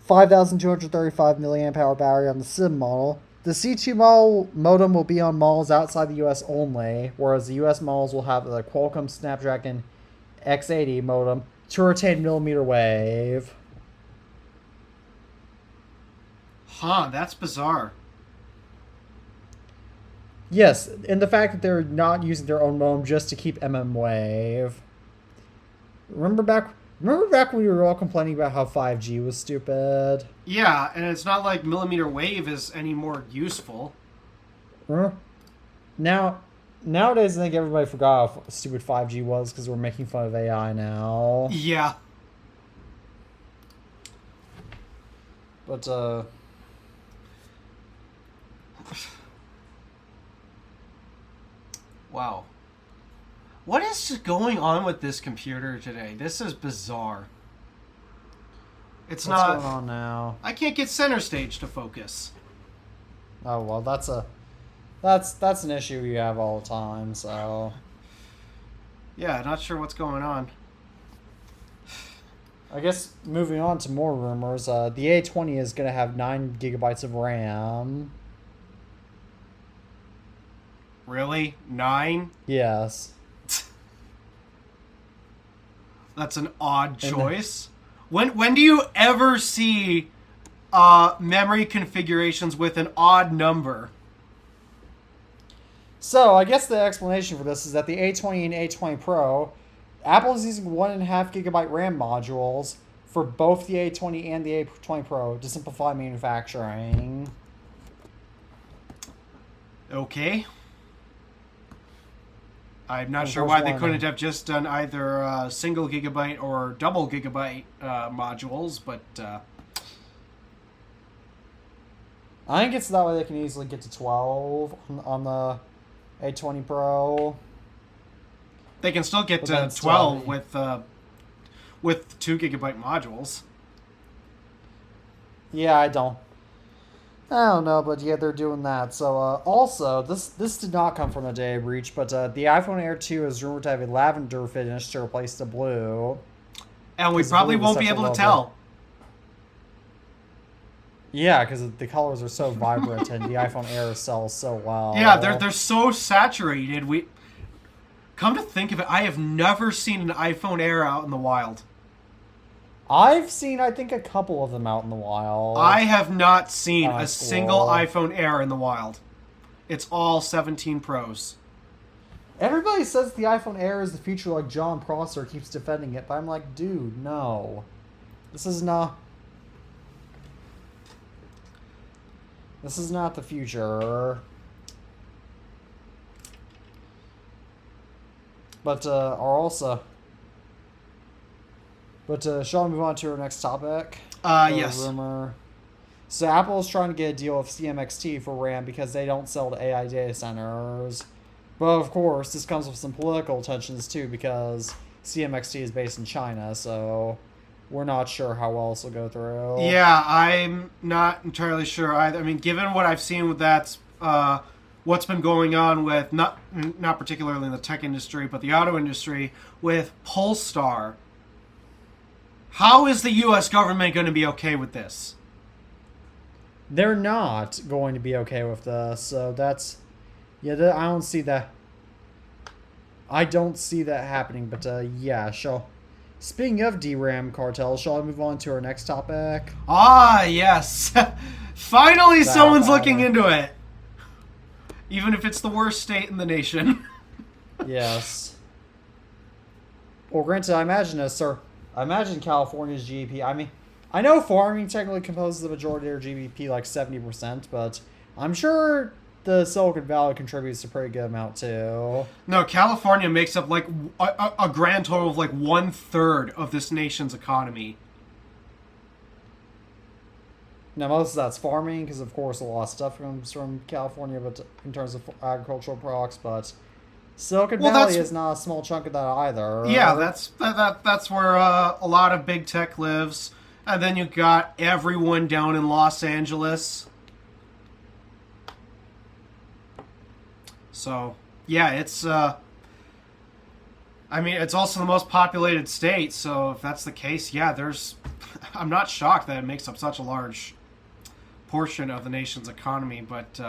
5,235 mAh battery on the SIM model. The C2 modem will be on models outside the US only, whereas the US models will have the Qualcomm Snapdragon X80 modem to retain millimeter wave. Huh, that's bizarre. Yes, and the fact that they're not using their own modem just to keep wave. Remember back when we were all complaining about how 5G was stupid? Yeah, and it's not like millimeter wave is any more useful. Nowadays, I think everybody forgot how stupid 5G was because we're making fun of AI now. Yeah. But, Wow. What is going on with this computer today? This is bizarre. What's going on now? I can't get center stage to focus. Oh well, that's an issue you have all the time. So yeah, not sure what's going on. I guess moving on to more rumors. The A20 is going to have 9 gigabytes of RAM. Really? 9? Yes. That's an odd choice. When do you ever see memory configurations with an odd number? So I guess the explanation for this is that the A20 and A20 Pro, Apple is using 1.5 gigabyte RAM modules, for both the A20 and the A20 Pro to simplify manufacturing. Okay. I'm not Of sure course, why they why couldn't not? have just done either single gigabyte or double gigabyte modules, but I think it's that way they can easily get to 12 on the A20 Pro. they can still get But to then still 12 having- with 2 gigabyte modules. Yeah, I don't know, but yeah, they're doing that. So, also, this did not come from a data breach, but the iPhone Air 2 is rumored to have a lavender finish to replace the blue. And we 'Cause probably blue was won't be such a able to lovely- tell. Yeah, because the colors are so vibrant and the iPhone Air sells so well. Yeah, they're so saturated. We come to think of it, I have never seen an iPhone Air out in the wild. I've seen, I think, a couple of them out in the wild. I have not seen a That's single cool. iPhone Air in the wild. It's all 17 Pros. Everybody says the iPhone Air is the future, like John Prosser keeps defending it, but I'm like, dude, no. This is not the future. But shall we move on to our next topic? Yes. Rumor. So Apple is trying to get a deal with CMXT for RAM because they don't sell to AI data centers. But of course, this comes with some political tensions too because CMXT is based in China, so we're not sure how well this will go through. Yeah, I'm not entirely sure either. I mean, given what I've seen with that, what's been going on with, not particularly in the tech industry, but the auto industry, with Polestar, how is the U.S. government going to be okay with this? They're not going to be okay with this, so that's... Yeah, I don't see that... I don't see that happening, but yeah, speaking of DRAM cartels, shall I move on to our next topic? Ah, yes. Finally, That someone's matter. looking into it. Even if it's the worst state in the nation. Yes. Well, granted, I imagine California's GDP. I mean, I know farming technically composes the majority of their GDP, like 70%, but I'm sure the Silicon Valley contributes a pretty good amount too. No, California makes up like a grand total of like 1/3 of this nation's economy. Now, most of that's farming, because of course a lot of stuff comes from California, but in terms of agricultural products, but Silicon Valley is not a small chunk of that either. Yeah, that's where a lot of big tech lives, and then you got everyone down in Los Angeles. So yeah, it's I mean, it's also the most populated state. So if that's the case, yeah, I'm not shocked that it makes up such a large portion of the nation's economy, but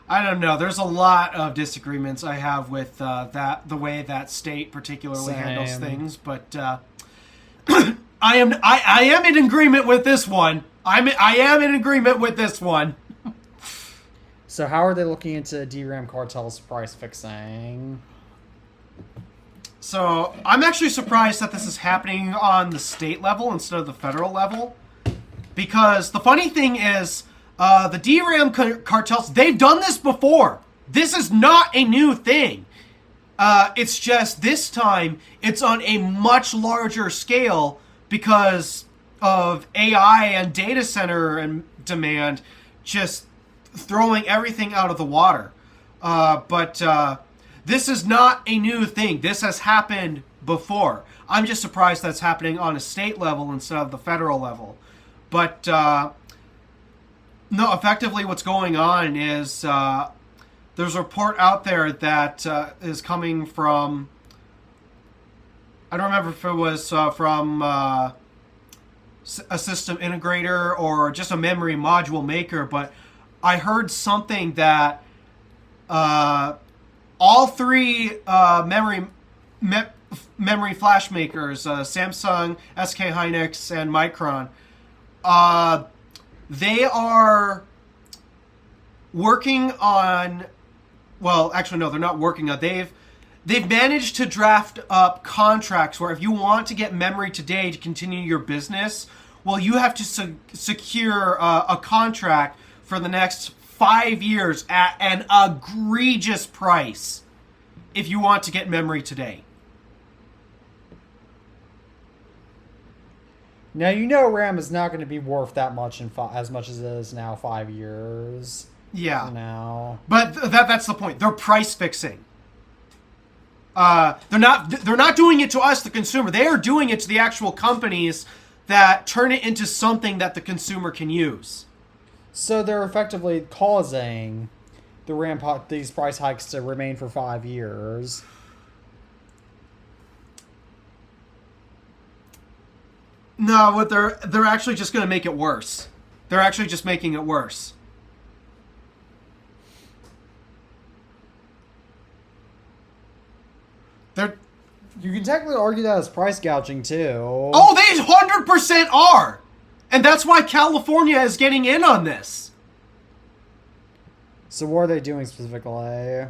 I don't know. There's a lot of disagreements I have with the way that state particularly handles Same. things, but I am in agreement with this one. I am in agreement with this one. So how are they looking into DRAM cartels price fixing? So I'm actually surprised that this is happening on the state level instead of the federal level, because the funny thing is, the DRAM cartels, they've done this before. This is not a new thing. It's just this time it's on a much larger scale because of AI and data center and demand just throwing everything out of the water. But this is not a new thing. This has happened before. I'm just surprised that's happening on a state level instead of the federal level. But no, effectively what's going on is there's a report out there that is coming from, I don't remember if it was from a system integrator or just a memory module maker, but I heard something that all three memory flash makers, Samsung, SK Hynix, and Micron, they are working on, well, actually no, they're not working on, they've managed to draft up contracts where if you want to get memory today to continue your business, well, you have to secure a contract for the next 5 years at an egregious price if you want to get memory today. Now, you know RAM is not going to be worth that much as much as it is now 5 years. Yeah. Now. But that's the point. They're price fixing. They're not doing it to us, the consumer. They are doing it to the actual companies that turn it into something that the consumer can use. So they're effectively causing these price hikes to remain for 5 years. No, what they're actually just going to make it worse. They're actually just making it worse. You can technically argue that as price gouging too. Oh, they 100% are, and that's why California is getting in on this. So what are they doing specifically?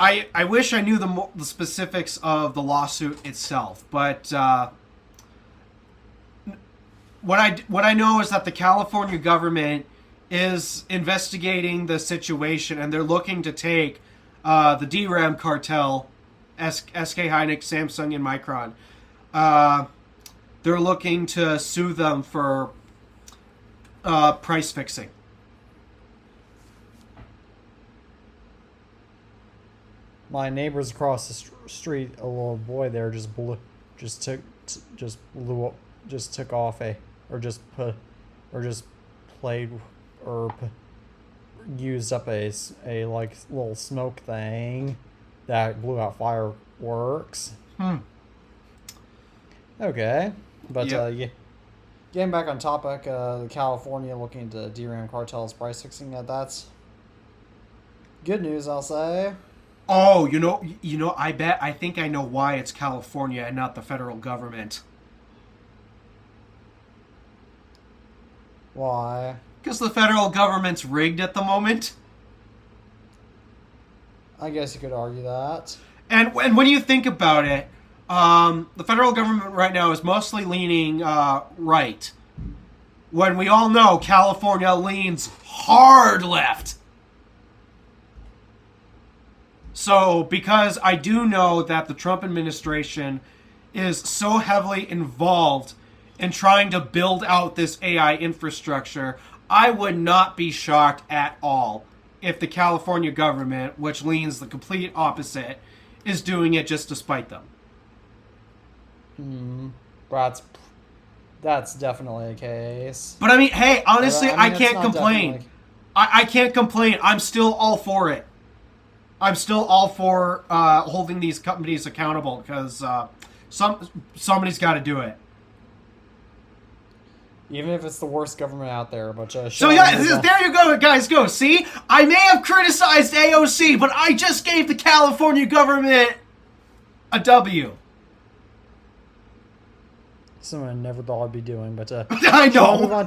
I wish I knew the specifics of the lawsuit itself, but what I know is that the California government is investigating the situation, and they're looking to take the DRAM cartel, SK Hynix, Samsung, and Micron. They're looking to sue them for price fixing. My neighbors across the street, a little boy there just took off used up a like little smoke thing that blew out fireworks. Okay, but Yep. yeah, getting back on topic, California looking into DRAM cartels price fixing. That's good news, I'll say. Oh, you know, I think I know why it's California and not the federal government. Why? Because the federal government's rigged at the moment. I guess you could argue that. And when you think about it, the federal government right now is mostly leaning right. When we all know California leans hard left. So, because I do know that the Trump administration is so heavily involved in trying to build out this AI infrastructure, I would not be shocked at all if the California government, which leans the complete opposite, is doing it just to spite them. That's definitely a case. But I mean, hey, honestly, I it's can't not complain. definitely- I can't complain. I'm still all for it. I'm still all for holding these companies accountable because somebody's got to do it. Even if it's the worst government out there, but So yeah, there you go, guys. Go see. I may have criticized AOC, but I just gave the California government a W. Something I never thought I'd be doing, but I know.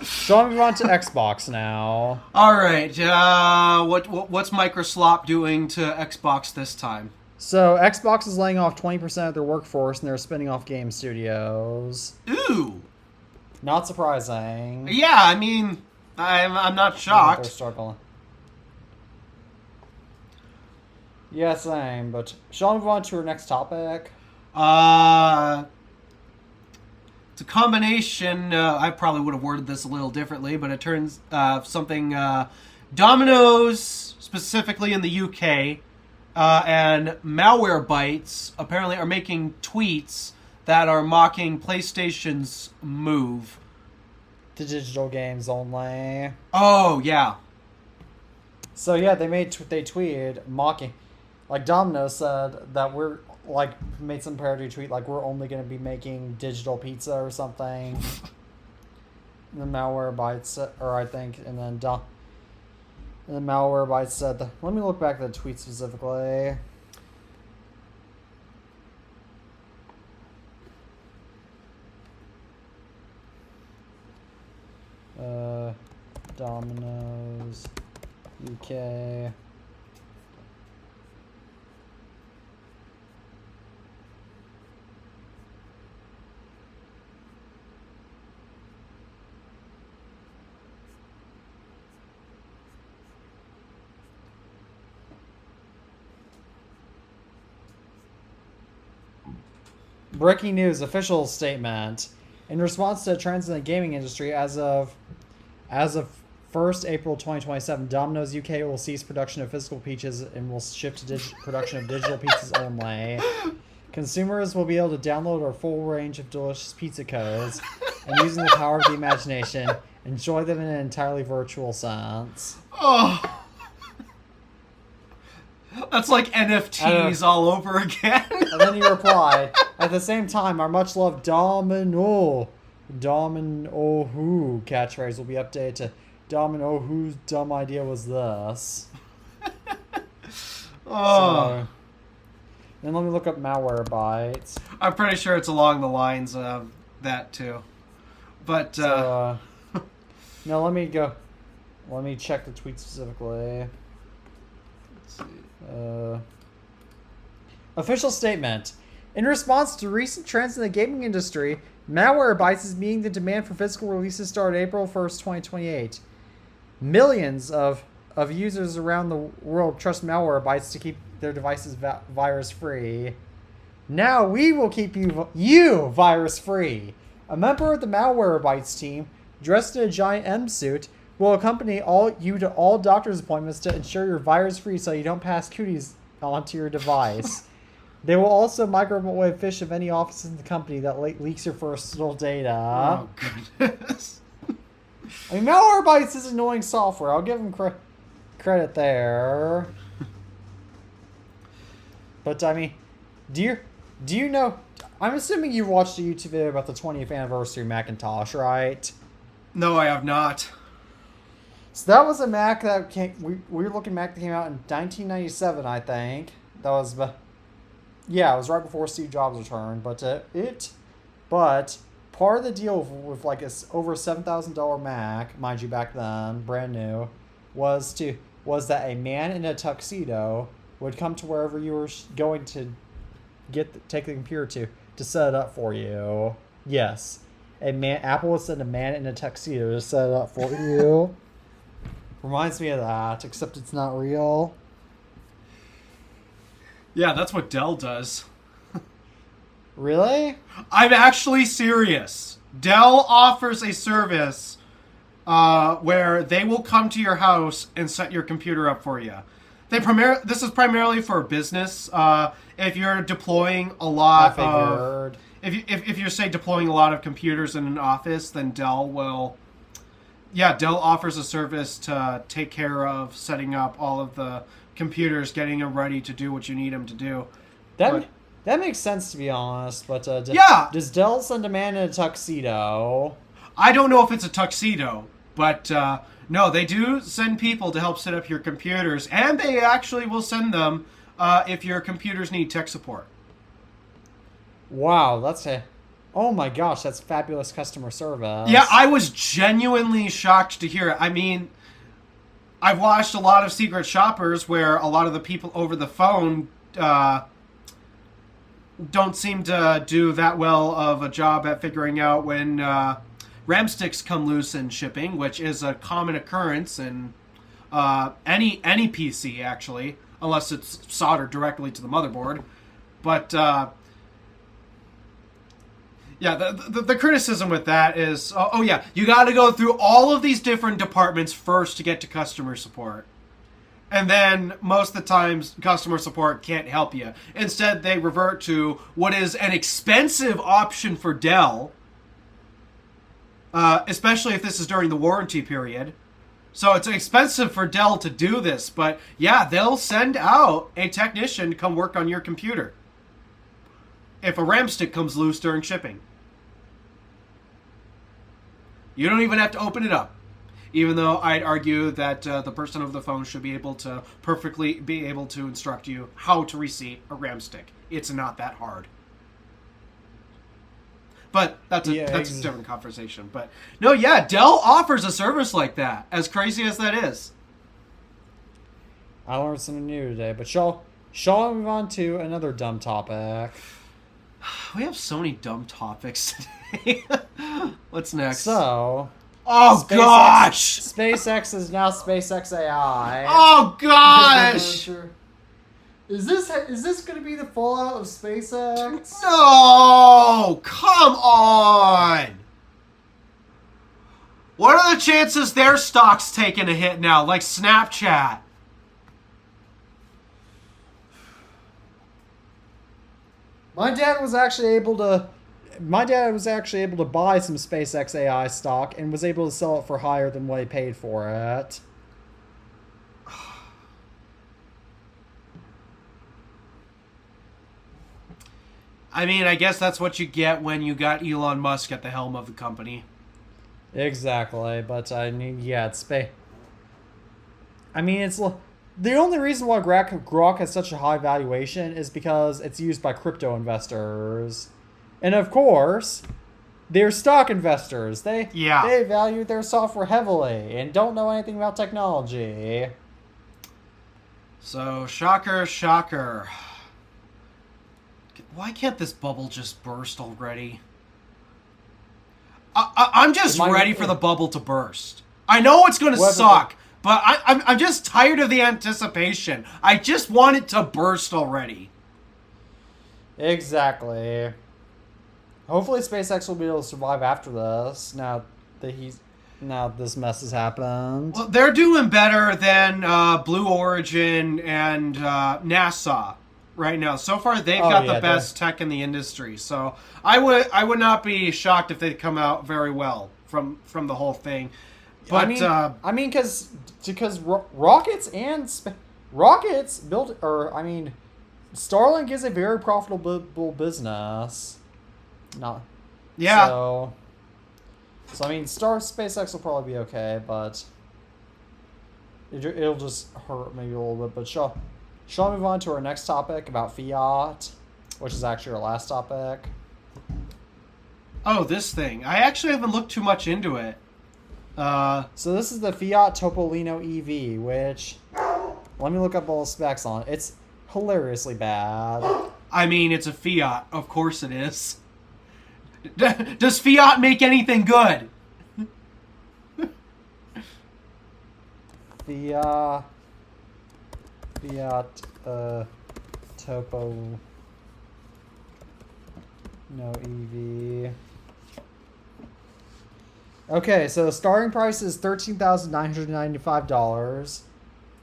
Shall we move on to Xbox now? All right. What's Microsoft doing to Xbox this time? So Xbox is laying off 20% of their workforce, and they're spinning off game studios. Ooh. Not surprising. Yeah, I mean, I'm not They're shocked. struggling. Yeah, same. But shall we move on to our next topic? It's a combination. I probably would have worded this a little differently, but it turns something. Domino's, specifically in the UK, and Malwarebytes apparently are making tweets that are mocking PlayStation's move. To digital games only. Oh yeah. So yeah, they tweeted mocking, like Domino's said that made some parody tweet like we're only going to be making digital pizza or something. And the Malwarebytes, and then Malwarebytes said let me look back at the tweet specifically. Domino's UK. Breaking news, official statement. In response to trends in the gaming industry, as of 1st April 2027, Domino's UK will cease production of physical pizzas and will shift to production of digital pizzas only. Consumers will be able to download our full range of delicious pizza codes and, using the power of the imagination, enjoy them in an entirely virtual sense. Oh. That's like NFTs all over again. And then you reply, at the same time, our much-loved Domino Who catchphrase will be updated to Domino Whose dumb idea was this? Oh. So, then let me look up Malwarebytes. I'm pretty sure it's along the lines of that too. But no, let me go. Let me check the tweet specifically. let's see. Official statement. In response to recent trends in the gaming industry, Malwarebytes is meeting the demand for physical releases starting April 1st, 2028. Millions of users around the world trust Malwarebytes to keep their devices virus-free. Now we will keep you virus-free. A member of the Malwarebytes team, dressed in a giant M suit, will accompany you to all doctor's appointments to ensure you're virus-free so you don't pass cooties onto your device. They will also microwave fish of any office in the company that leaks your personal data. Oh, goodness. I mean, Malwarebytes is annoying software. I'll give them credit there. But, I mean, do you know... I'm assuming you watched a YouTube video about the 20th anniversary Macintosh, right? No, I have not. So that was a Mac that we were looking at Mac that came out in 1997, I think. That was... Yeah, it was right before Steve Jobs returned, but part of the deal with like over $7,000 Mac, mind you, back then, brand new, was that a man in a tuxedo would come to wherever you were going to take the computer to set it up for you. Yes, Apple would send a man in a tuxedo to set it up for you. Reminds me of that, except it's not real. Yeah, that's what Dell does. Really? I'm actually serious. Dell offers a service where they will come to your house and set your computer up for you. This is primarily for business. If you're deploying a lot of... If you're, say, deploying a lot of computers in an office, then Dell will... Yeah, Dell offers a service to take care of setting up all of the computers, getting them ready to do what you need them to do. That makes sense, to be honest, but does Dell send a man in a tuxedo? I don't know if it's a tuxedo, but no, they do send people to help set up your computers, and they actually will send them if your computers need tech support. Wow, oh my gosh, that's fabulous customer service. Yeah, I was genuinely shocked to hear it. I mean, I've watched a lot of Secret Shoppers where a lot of the people over the phone don't seem to do that well of a job at figuring out when RAM sticks come loose in shipping, which is a common occurrence in any PC, actually, unless it's soldered directly to the motherboard. But yeah, the criticism with that is, yeah, you got to go through all of these different departments first to get to customer support. And then most of the times, customer support can't help you. Instead, they revert to what is an expensive option for Dell, especially if this is during the warranty period. So it's expensive for Dell to do this, but yeah, they'll send out a technician to come work on your computer if a RAM stick comes loose during shipping. You don't even have to open it up. Even though I'd argue that the person over the phone should be able to perfectly be able to instruct you how to reseat a RAM stick. It's not that hard. But that's a different conversation. But no, yeah, Dell offers a service like that, as crazy as that is. I learned something new today, but shall I move on to another dumb topic? We have so many dumb topics today. What's next? So... Oh, gosh! SpaceX is now SpaceX AI. Oh, gosh! Is this going to be the fallout of SpaceX? No! Come on! What are the chances their stock's taking a hit now, like Snapchat? My dad was actually able to buy some SpaceX AI stock and was able to sell it for higher than what he paid for it. I mean, I guess that's what you get when you got Elon Musk at the helm of the company. Exactly, but I mean, yeah, it's I mean, it's the only reason why Grok has such a high valuation is because it's used by crypto investors, and of course, they're stock investors. They value their software heavily and don't know anything about technology. So, shocker, shocker. Why can't this bubble just burst already? I'm just ready for the bubble to burst. I know it's going to suck, but I'm just tired of the anticipation. I just want it to burst already. Exactly. Hopefully SpaceX will be able to survive after this, now this mess has happened. Well, they're doing better than Blue Origin and NASA right now. So far, they've got the best tech in the industry. So I would not be shocked if they come out very well from the whole thing. But because rockets built, or I mean, Starlink is a very profitable business. So I mean, SpaceX will probably be okay, but it'll just hurt maybe a little bit. But shall I move on to our next topic about Fiat, which is actually our last topic? Oh, this thing. I actually haven't looked too much into it. So this is the Fiat Topplino EV, which, let me look up all the specs on it. It's hilariously bad. I mean, it's a Fiat. Of course it is. Does Fiat make anything good? Fiat Topo no EV. Okay, so the starting price is $13,995.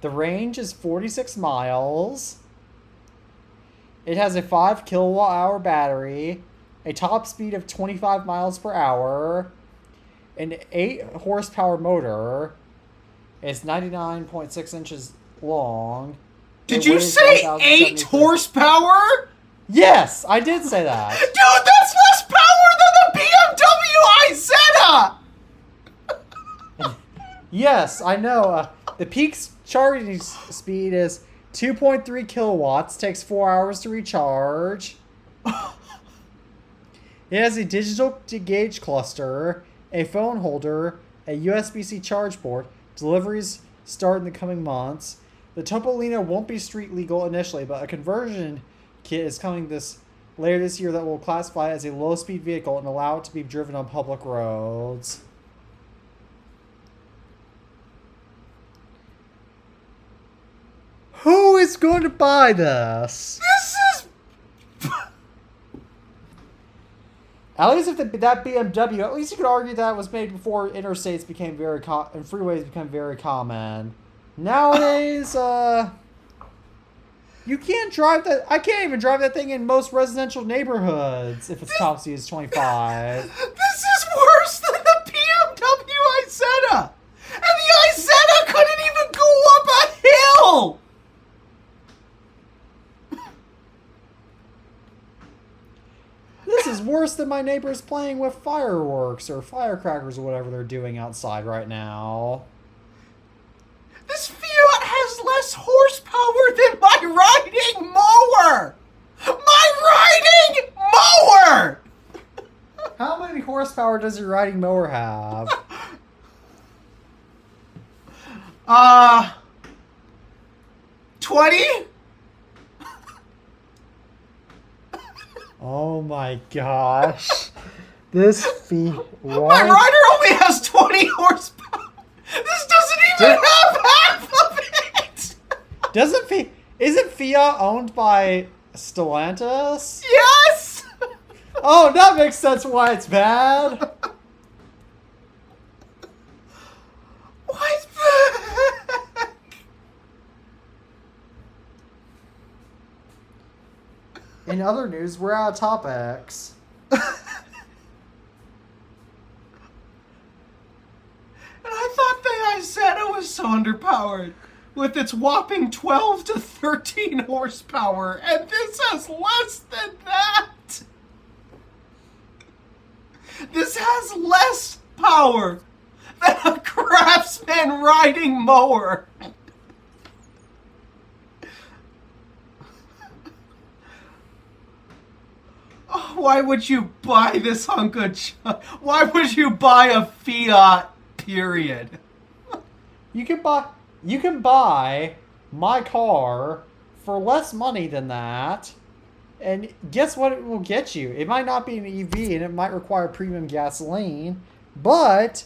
The range is 46 miles. It has a 5 kilowatt hour battery, a top speed of 25 miles per hour, an 8 horsepower motor. It's 99.6 inches long. Did you say 8 horsepower? Yes, I did say that. Dude, that's less power than the BMW Isetta! Yes, I know. The peak charging speed is 2.3 kilowatts. Takes 4 hours to recharge. It has a digital gauge cluster, a phone holder, a USB-C charge port. Deliveries start in the coming months. The Topplino won't be street legal initially, but a conversion kit is coming later this year that will classify it as a low-speed vehicle and allow it to be driven on public roads. Who is going to buy this? This is... At least if that BMW, at least you could argue that was made before interstates became very and freeways became very common. Nowadays, you can't drive that. I can't even drive that thing in most residential neighborhoods if its top speed is 25. This is worse than the BMW Isetta! And the Isetta couldn't even go up a hill! This is worse than my neighbors playing with fireworks or firecrackers or whatever they're doing outside right now. This Fiat has less horsepower than my riding mower! My riding mower! How many horsepower does your riding mower have? 20? Oh my gosh. This Fiat... My rider only has 20 horsepower! This doesn't even have half of it! Isn't Fiat owned by Stellantis? Yes! Oh, that makes sense why it's bad. What the heck? In other news, we're out of topics. And I thought the Isetta was so underpowered with its whopping 12 to 13 horsepower, and this has less than that. This has less power than a Craftsman riding mower. Oh, why would you buy this hunk of Why would you buy a Fiat, period? You can buy my car for less money than that. And guess what it will get you? It might not be an EV and it might require premium gasoline, but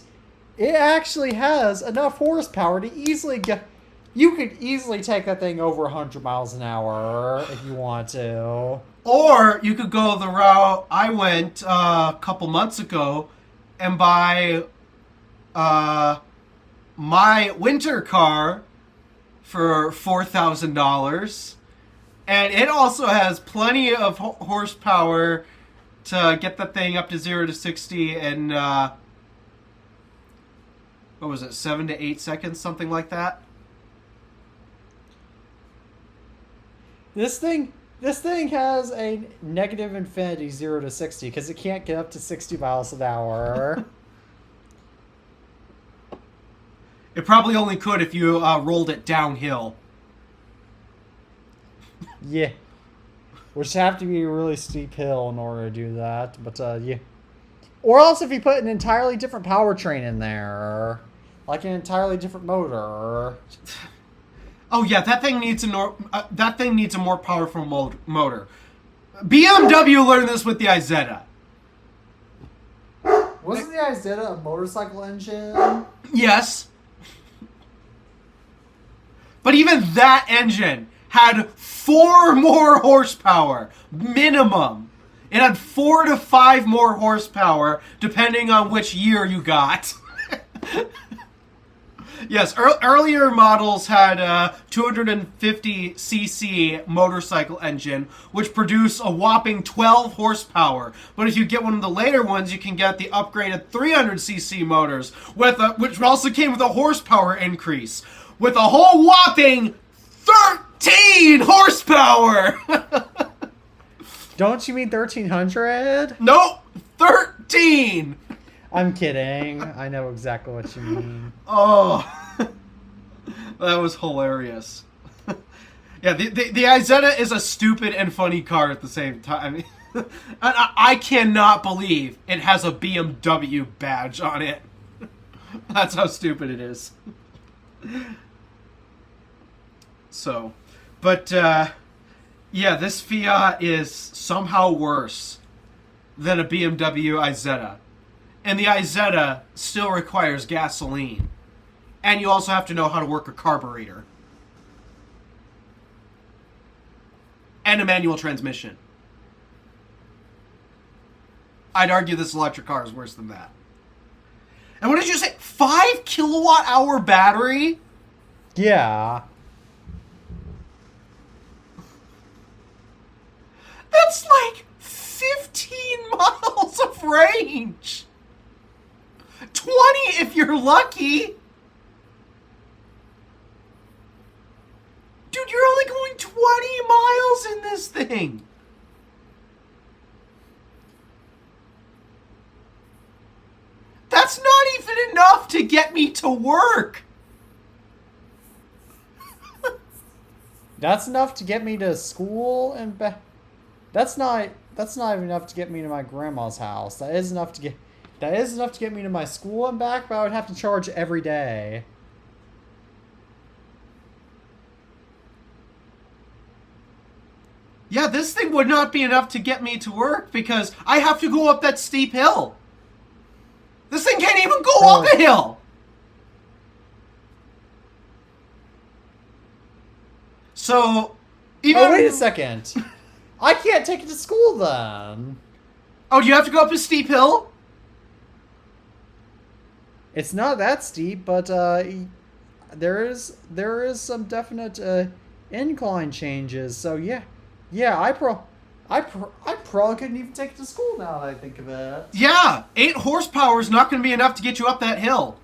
it actually has enough horsepower to easily get... You could easily take that thing over 100 miles an hour if you want to. Or you could go the route I went a couple months ago and buy my winter car for $4,000. And it also has plenty of horsepower to get that thing up to 0 to 60 in, what was it, 7 to 8 seconds, something like that? This thing has a negative infinity 0 to 60 because it can't get up to 60 miles an hour. It probably only could if you rolled it downhill. Yeah. Which have to be a really steep hill in order to do that. But, yeah. Or else if you put an entirely different powertrain in there. Like an entirely different motor. Oh yeah, that thing needs a more powerful motor. BMW learned this with the Isetta. Wasn't the Isetta a motorcycle engine? Yes. But even that engine had 4 more horsepower, minimum. It had 4 to 5 more horsepower, depending on which year you got. Yes, earlier models had a 250cc motorcycle engine, which produced a whopping 12 horsepower. But if you get one of the later ones, you can get the upgraded 300cc motors, which also came with a horsepower increase, with a whole whopping 13 horsepower! Don't you mean 1300? Nope, 13! I'm kidding. I know exactly what you mean. Oh, that was hilarious. Yeah, the Isetta is a stupid and funny car at the same time. I cannot believe it has a BMW badge on it. That's how stupid it is. So, but, yeah, this Fiat is somehow worse than a BMW Isetta. And the Isetta still requires gasoline. And you also have to know how to work a carburetor. And a manual transmission. I'd argue this electric car is worse than that. And what did you say? 5 kilowatt hour battery? Yeah. That's like 15 miles of range. 20 if you're lucky. Dude, you're only going 20 miles in this thing. That's not even enough to get me to work. That's enough to get me to school and back. That's not even enough to get me to my grandma's house. That is enough to get me to my school and back, but I would have to charge every day. Yeah, this thing would not be enough to get me to work because I have to go up that steep hill. This thing can't even go up a hill. So, Even, Oh, wait a second. I can't take it to school then. Oh, do you have to go up a steep hill? It's not that steep, but there is some definite incline changes. So yeah, I probably couldn't even take it to school now that I think of it. Yeah, 8 horsepower is not going to be enough to get you up that hill.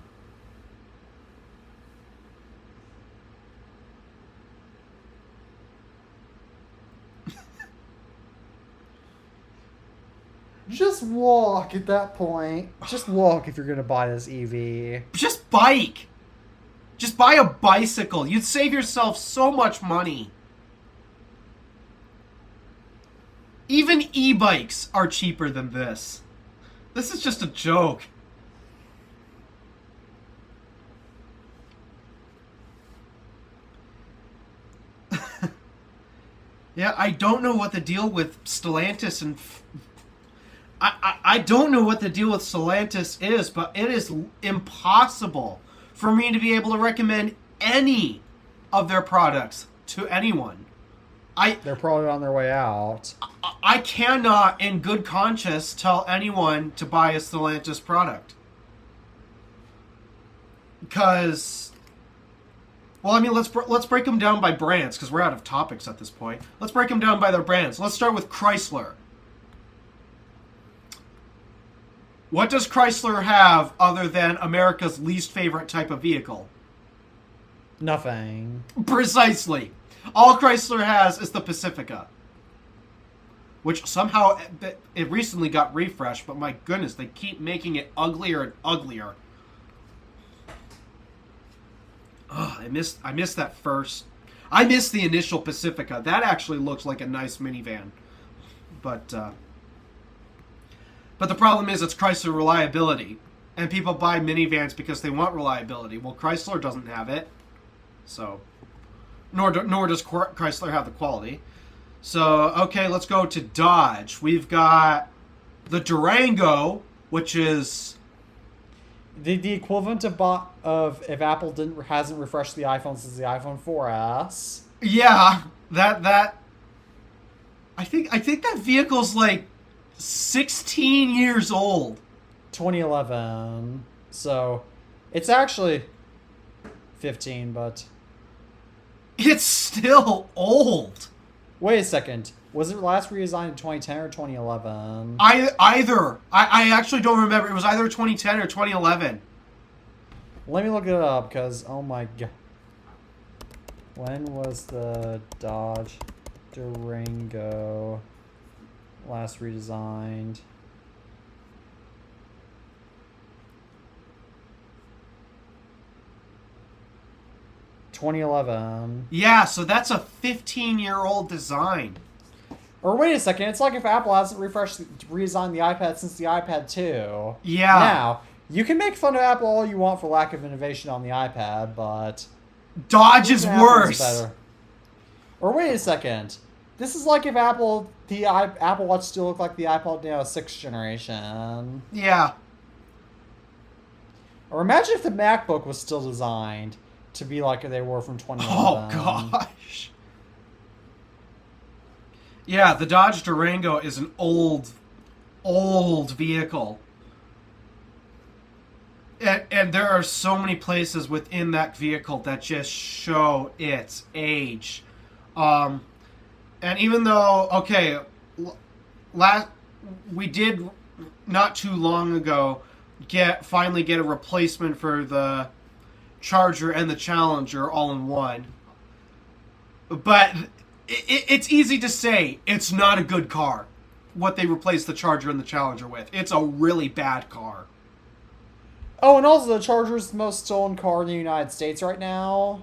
Just walk at that point. Just walk if you're gonna buy this EV. Just bike. Just buy a bicycle. You'd save yourself so much money. Even e-bikes are cheaper than this. This is just a joke. Yeah, I don't know what the deal with Stellantis and... I don't know what the deal with Stellantis is, but it is impossible for me to be able to recommend any of their products to anyone. They're probably on their way out. I cannot, in good conscience, tell anyone to buy a Stellantis product. Because... Well, I mean, let's break them down by brands, because we're out of topics at this point. Let's break them down by their brands. Let's start with Chrysler. What does Chrysler have other than America's least favorite type of vehicle? Nothing. Precisely. All Chrysler has is the Pacifica. Which somehow, it recently got refreshed, but my goodness, they keep making it uglier and uglier. Oh, I missed that first. I missed the initial Pacifica. That actually looks like a nice minivan. But the problem is it's Chrysler reliability. And people buy minivans because they want reliability. Well, Chrysler doesn't have it. So, nor does Chrysler have the quality. So, okay, let's go to Dodge. We've got the Durango, which is... The equivalent of if Apple hasn't refreshed the iPhone since the iPhone 4S. Yeah, that... I think that vehicle's like 16 years old. 2011. So, it's actually 15, but... It's still old. Wait a second. Was it last redesigned in 2010 or 2011? Either. I actually don't remember. It was either 2010 or 2011. Let me look it up, because, oh my god. When was the Dodge Durango last redesigned? ...2011. Yeah, so that's a 15-year-old design. Or wait a second, it's like if Apple hasn't redesigned the iPad since the iPad 2. Yeah. Now, you can make fun of Apple all you want for lack of innovation on the iPad, but... Dodge is worse. Better. Or wait a second. This is like if Apple Watch still looked like the iPod Nano 6th generation. Yeah. Or imagine if the MacBook was still designed to be like they were from 2011. Oh, gosh. Yeah, the Dodge Durango is an old vehicle. And there are so many places within that vehicle that just show its age. And even though, okay, we did not too long ago finally get a replacement for the Charger and the Challenger all in one. But it's easy to say it's not a good car, what they replaced the Charger and the Challenger with. It's a really bad car. Oh, and also the Charger's the most stolen car in the United States right now.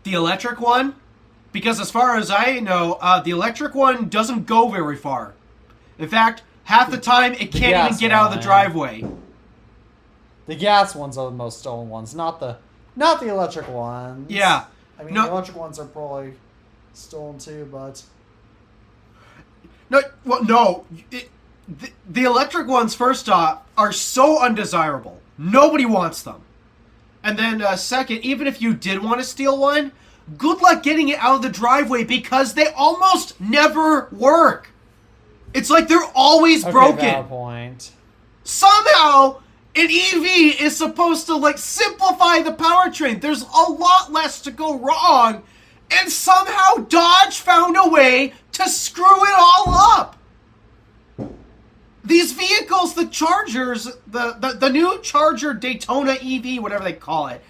The electric one? Because as far as I know, the electric one doesn't go very far. In fact, half the time it can't even get out of the driveway. The gas ones are the most stolen ones, not the electric ones. Yeah. I mean, the electric ones are probably stolen too, but... No. The electric ones, first off, are so undesirable. Nobody wants them. And then second, even if you did want to steal one, good luck getting it out of the driveway because they almost never work. It's like they're always broken. Valid point. Somehow, an EV is supposed to, like, simplify the powertrain. There's a lot less to go wrong, and somehow Dodge found a way to screw it all up. These vehicles, the Chargers, the new Charger Daytona EV, whatever they call it,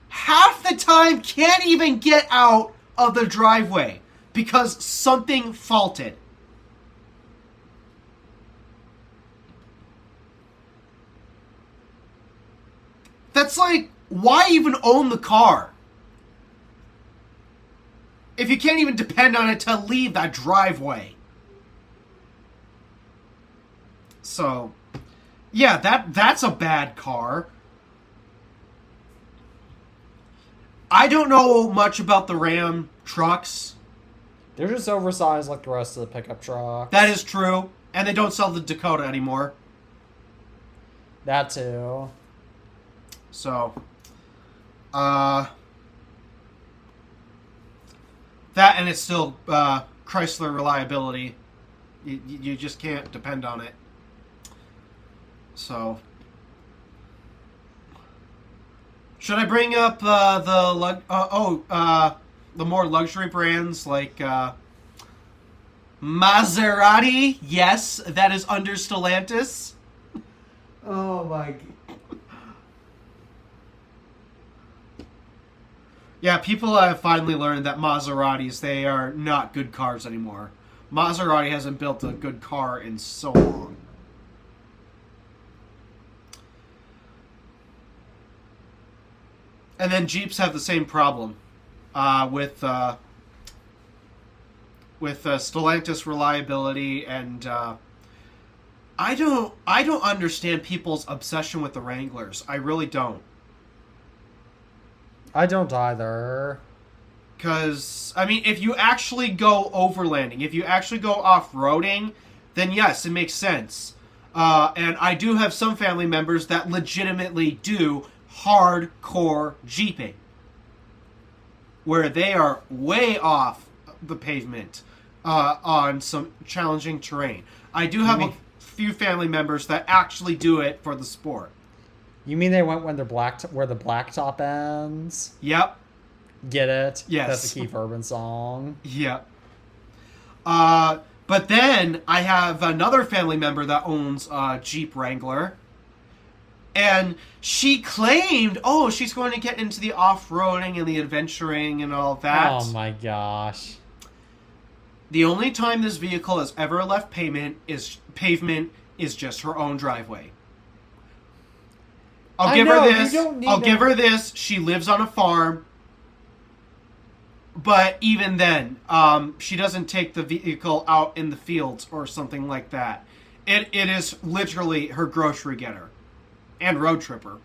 half the time can't even get out of the driveway because something faulted. That's like, why even own the car? If you can't even depend on it to leave that driveway. So, yeah, that's a bad car. I don't know much about the Ram trucks. They're just oversized like the rest of the pickup trucks. That is true. And they don't sell the Dakota anymore. That too. So, that and it's still Chrysler reliability. You just can't depend on it. So, should I bring up the more luxury brands like Maserati? Yes, that is under Stellantis. Oh my god. Yeah, people have finally learned that Maseratis, they are not good cars anymore. Maserati hasn't built a good car in so long. And then Jeeps have the same problem with Stellantis reliability, and I don't understand people's obsession with the Wranglers. I really don't. I don't either. Because, I mean, if you actually go overlanding, if you actually go off-roading, then yes, it makes sense. And I do have some family members that legitimately do hardcore Jeeping, where they are way off the pavement on some challenging terrain. I do have a few family members that actually do it for the sport. You mean they went when they're where the blacktop ends? Yep. Get it? Yes. That's a Keith Urban song. Yep. But then I have another family member that owns a Jeep Wrangler. And she claimed, she's going to get into the off-roading and the adventuring and all that. Oh my gosh. The only time this vehicle has ever left pavement is just her own driveway. I'll give her this. She lives on a farm. But even then, she doesn't take the vehicle out in the fields or something like that. It is literally her grocery getter and road tripper.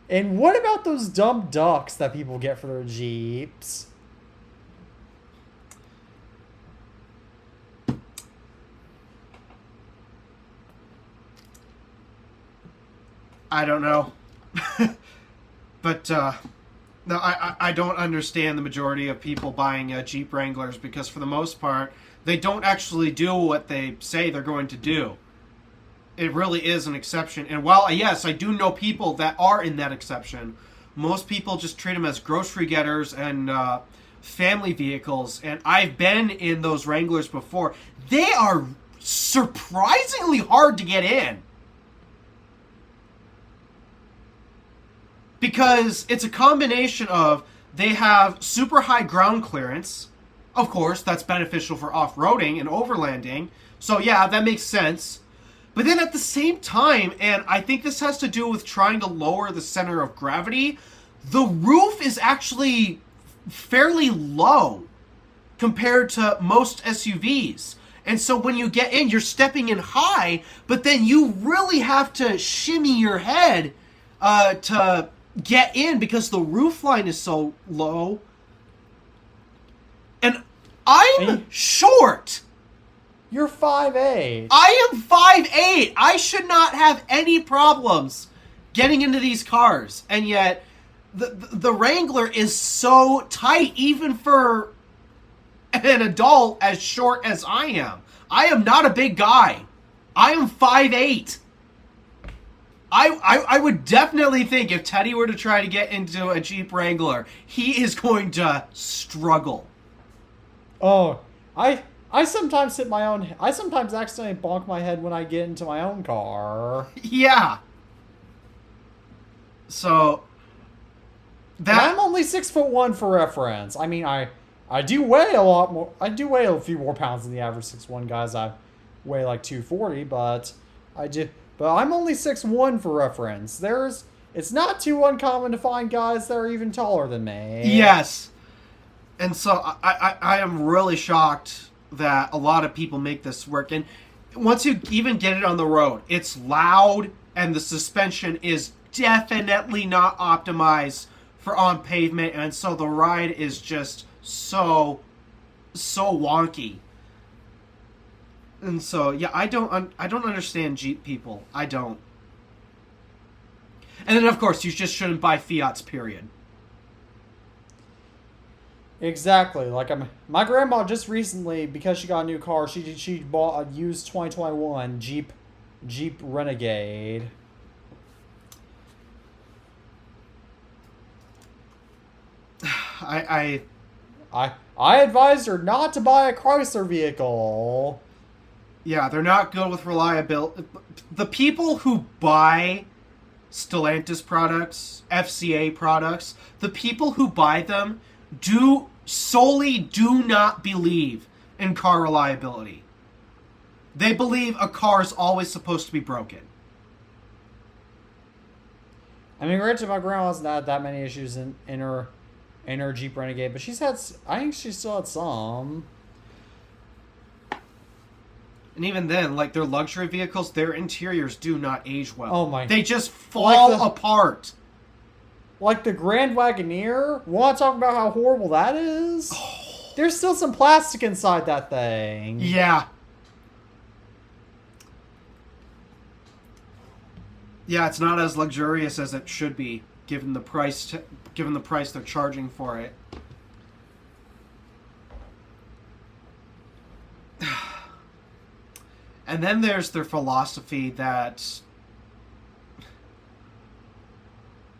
And what about those dumb ducks that people get for their Jeeps? I don't know. But, no, I don't understand the majority of people buying Jeep Wranglers because for the most part, they don't actually do what they say they're going to do. It really is an exception. And while, yes, I do know people that are in that exception, most people just treat them as grocery getters and family vehicles. And I've been in those Wranglers before. They are surprisingly hard to get in. Because it's a combination of they have super high ground clearance. Of course, that's beneficial for off-roading and overlanding. So yeah, that makes sense. But then at the same time, and I think this has to do with trying to lower the center of gravity, the roof is actually fairly low compared to most SUVs. And so when you get in, you're stepping in high, but then you really have to shimmy your head to get in because the roof line is so low. And I'm short. You're 5'8". I am 5'8". I should not have any problems getting into these cars. And yet, the Wrangler is so tight, even for an adult as short as I am. I am not a big guy. I am 5'8". I would definitely think if Teddy were to try to get into a Jeep Wrangler, he is going to struggle. Oh, I sometimes hit my own. I sometimes accidentally bonk my head when I get into my own car. Yeah. So And I'm only 6'1" for reference. I mean, I do weigh a lot more. I do weigh a few more pounds than the average 6'1" guys. I weigh like 240, but I'm only 6'1" for reference. It's not too uncommon to find guys that are even taller than me. yes. And so I am really shocked that a lot of people make this work. And once you even get it on the road, it's loud and the suspension is definitely not optimized for on pavement. And so the ride is just so wonky. And so, yeah, I don't understand Jeep people. I don't. And then, of course, you just shouldn't buy Fiats, period. Exactly. Like my grandma just recently, because she got a new car, she bought a used 2021 Jeep Renegade. I advised her not to buy a Chrysler vehicle. Yeah, they're not good with reliability. The people who buy Stellantis products, FCA products, the people who buy them do not believe in car reliability. They believe a car is always supposed to be broken. I mean, granted, my grandma hasn't had that many issues in her Jeep Renegade, but I think she still had some. And even then, like their luxury vehicles, their interiors do not age well. Oh my! They just fall apart. Like the Grand Wagoneer. Want to talk about how horrible that is? There's still some plastic inside that thing. Yeah. Yeah, it's not as luxurious as it should be, given the price they're charging for it. And then there's their philosophy that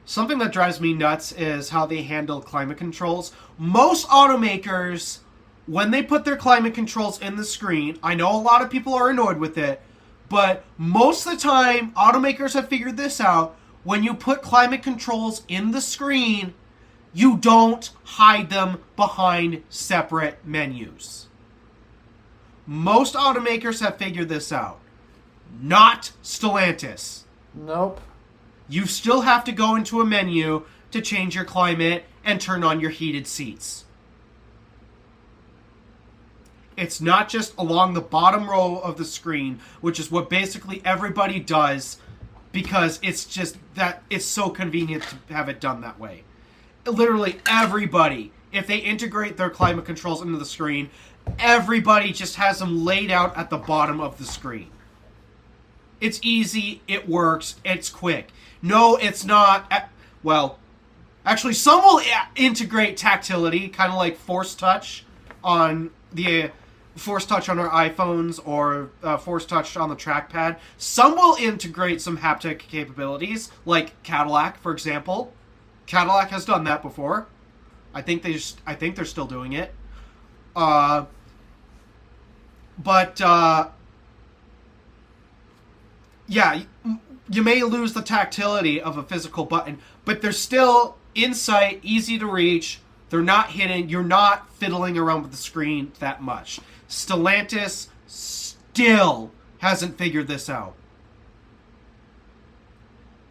something that drives me nuts is how they handle climate controls. Most automakers, when they put their climate controls in the screen, I know a lot of people are annoyed with it, but most of the time, automakers have figured this out. When you put climate controls in the screen, you don't hide them behind separate menus. Most automakers have figured this out. Not Stellantis. Nope. You still have to go into a menu to change your climate and turn on your heated seats. It's not just along the bottom row of the screen, which is what basically everybody does because it's just that it's so convenient to have it done that way. Literally everybody, if they integrate their climate controls into the screen, everybody just has them laid out at the bottom of the screen. It's easy, it works, it's quick. No, it's not. Well, actually, some will integrate tactility, kind of like Force Touch on the Force Touch on our iPhones or Force Touch on the trackpad. Some will integrate some haptic capabilities, like Cadillac, for example. Cadillac has done that before. I think they're still doing it. Yeah, you may lose the tactility of a physical button, but they're still in sight, easy to reach. They're not hidden. You're not fiddling around with the screen that much. Stellantis still hasn't figured this out.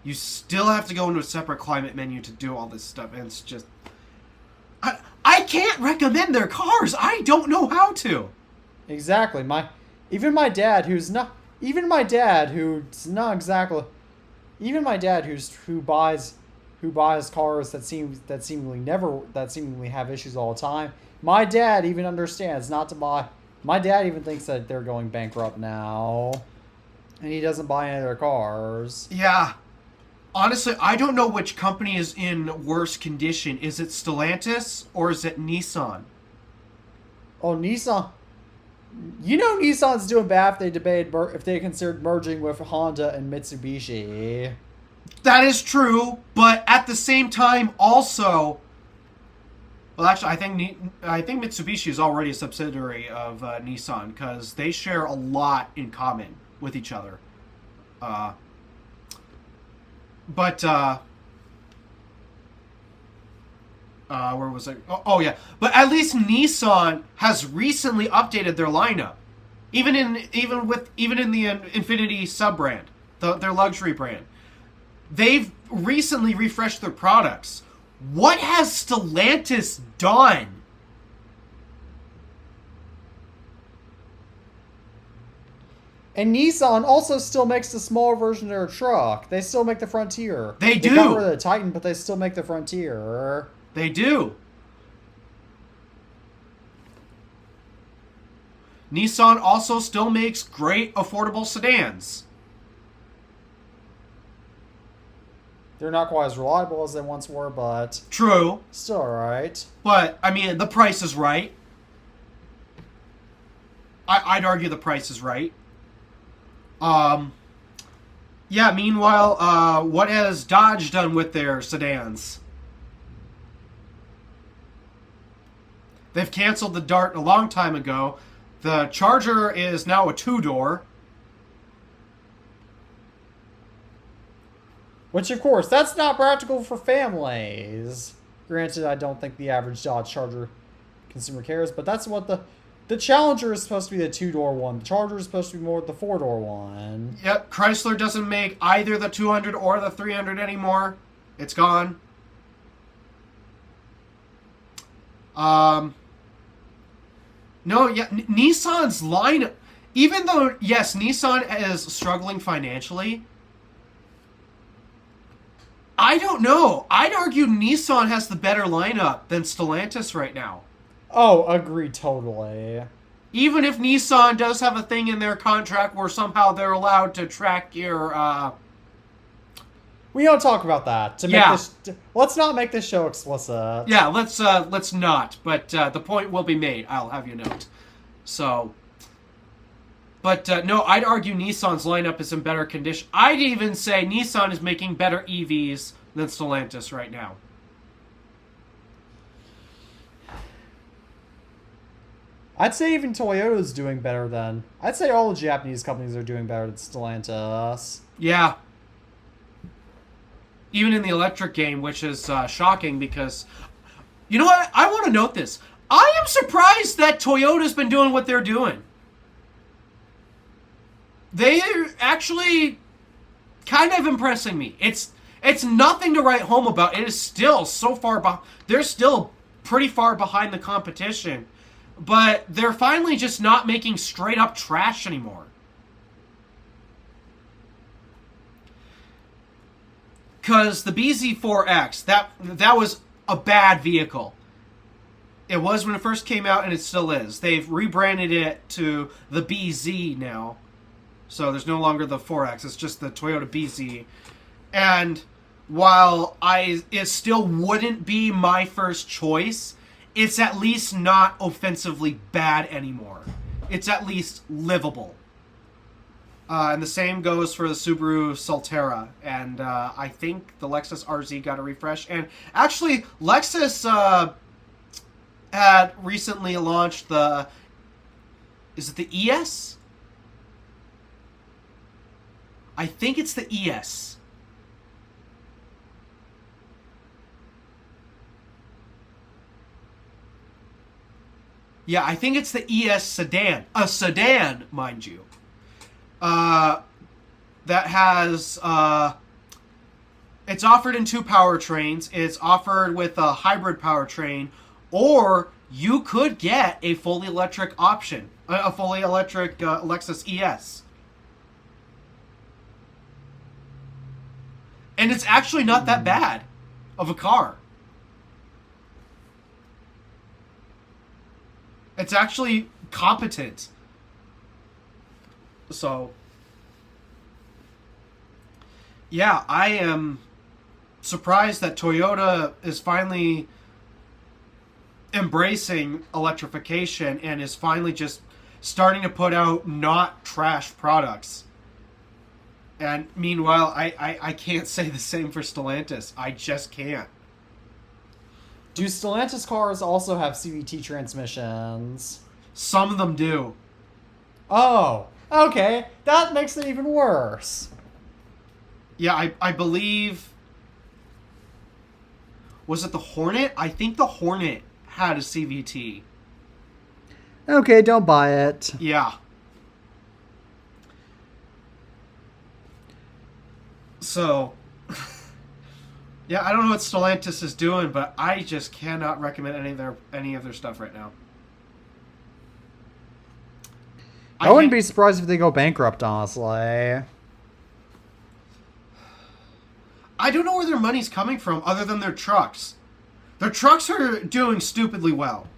You still have to go into a separate climate menu to do all this stuff, and it's just... I can't recommend their cars. I don't know how to. Exactly. My dad who buys cars that seemingly have issues all the time. My dad even understands not to buy. My dad even thinks that they're going bankrupt now, and he doesn't buy any of their cars. Yeah. Honestly, I don't know which company is in worse condition. Is it Stellantis or is it Nissan? Oh, Nissan. You know Nissan's doing bad if they considered merging with Honda and Mitsubishi. That is true, but at the same time, also, well, actually, I think Mitsubishi is already a subsidiary of Nissan because they share a lot in common with each other. Where was I? Oh yeah, but at least Nissan has recently updated their lineup, even in the Infiniti sub brand, their luxury brand. They've recently refreshed their products. What has Stellantis done? And Nissan also still makes the smaller version of their truck. They still make the Frontier. They do. They got rid of the Titan, but they still make the Frontier. They do. Nissan also still makes great affordable sedans. They're not quite as reliable as they once were, but... True. Still alright. But, I mean, the price is right. I'd argue the price is right. Yeah, meanwhile, what has Dodge done with their sedans? They've canceled the Dart a long time ago. The Charger is now a two-door. Which, of course, that's not practical for families. Granted, I don't think the average Dodge Charger consumer cares, but that's what the Challenger is supposed to be the two-door one. The Charger is supposed to be more the four-door one. Yep, Chrysler doesn't make either the 200 or the 300 anymore. It's gone. No, yeah, Nissan's line, even though, yes, Nissan is struggling financially, I don't know. I'd argue Nissan has the better lineup than Stellantis right now. Oh, agreed totally. Even if Nissan does have a thing in their contract where somehow they're allowed to track your, We don't talk about that. Yeah. Let's not make this show explicit. Yeah, let's not. But the point will be made. I'll have you note. So, but no, I'd argue Nissan's lineup is in better condition. I'd even say Nissan is making better EVs than Stellantis right now. I'd say even Toyota's doing better than... I'd say all the Japanese companies are doing better than Stellantis. Yeah. Even in the electric game, which is shocking because... You know what? I want to note this. I am surprised that Toyota's been doing what they're doing. They're actually kind of impressing me. It's nothing to write home about. It is still so far behind. They're still pretty far behind the competition. But they're finally just not making straight up trash anymore. Because the BZ4X, that was a bad vehicle. It was when it first came out, and it still is. They've rebranded it to the BZ now. So there's no longer the 4X, it's just the Toyota BZ. And while it still wouldn't be my first choice, it's at least not offensively bad anymore. It's at least livable. And the same goes for the Subaru Solterra. And I think the Lexus RZ got a refresh. And actually, Lexus had recently launched the... Is it the ES? I think it's the ES. Yeah, I think it's the ES sedan. A sedan, mind you. That has... it's offered in two powertrains. It's offered with a hybrid powertrain. Or you could get a fully electric option. A fully electric Lexus ES. And it's actually not that bad of a car. It's actually competent. So, yeah, I am surprised that Toyota is finally embracing electrification and is finally just starting to put out not trash products. And meanwhile, I can't say the same for Stellantis. I just can't. Do Stellantis cars also have CVT transmissions? Some of them do. Oh, okay. That makes it even worse. Yeah, I believe... Was it the Hornet? I think the Hornet had a CVT. Okay, don't buy it. Yeah. So, yeah, I don't know what Stellantis is doing, but I just cannot recommend any of their stuff right now. I wouldn't be surprised if they go bankrupt, honestly. I don't know where their money's coming from other than their trucks. Their trucks are doing stupidly well.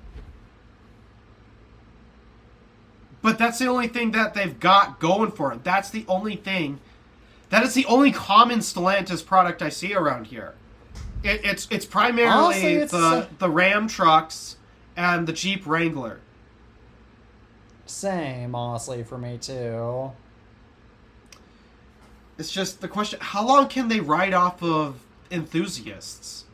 But that's the only thing that they've got going for it. That's the only thing. That is the only common Stellantis product I see around here. It's primarily honestly, the Ram trucks and the Jeep Wrangler. Same, honestly, for me too. It's just the question, how long can they ride off of enthusiasts?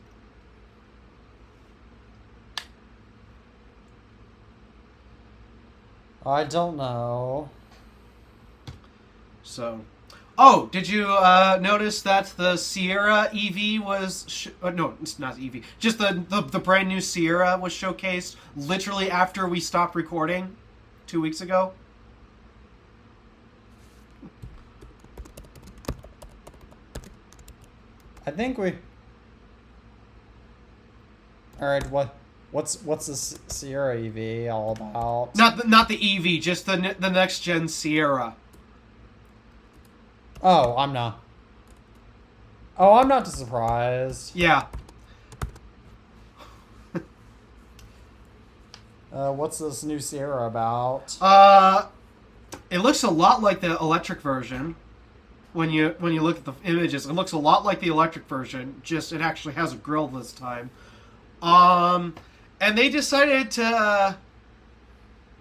I don't know. So, oh, did you notice that the Sierra EV was... no, it's not EV. Just the brand new Sierra was showcased literally after we stopped recording 2 weeks ago. I think we... Alright, what's this Sierra EV all about? Not the EV, just the next gen Sierra. Oh, I'm not. Oh, I'm not surprised. Yeah. What's this new Sierra about? It looks a lot like the electric version. When you look at the images, it looks a lot like the electric version. Just it actually has a grille this time. And they decided to.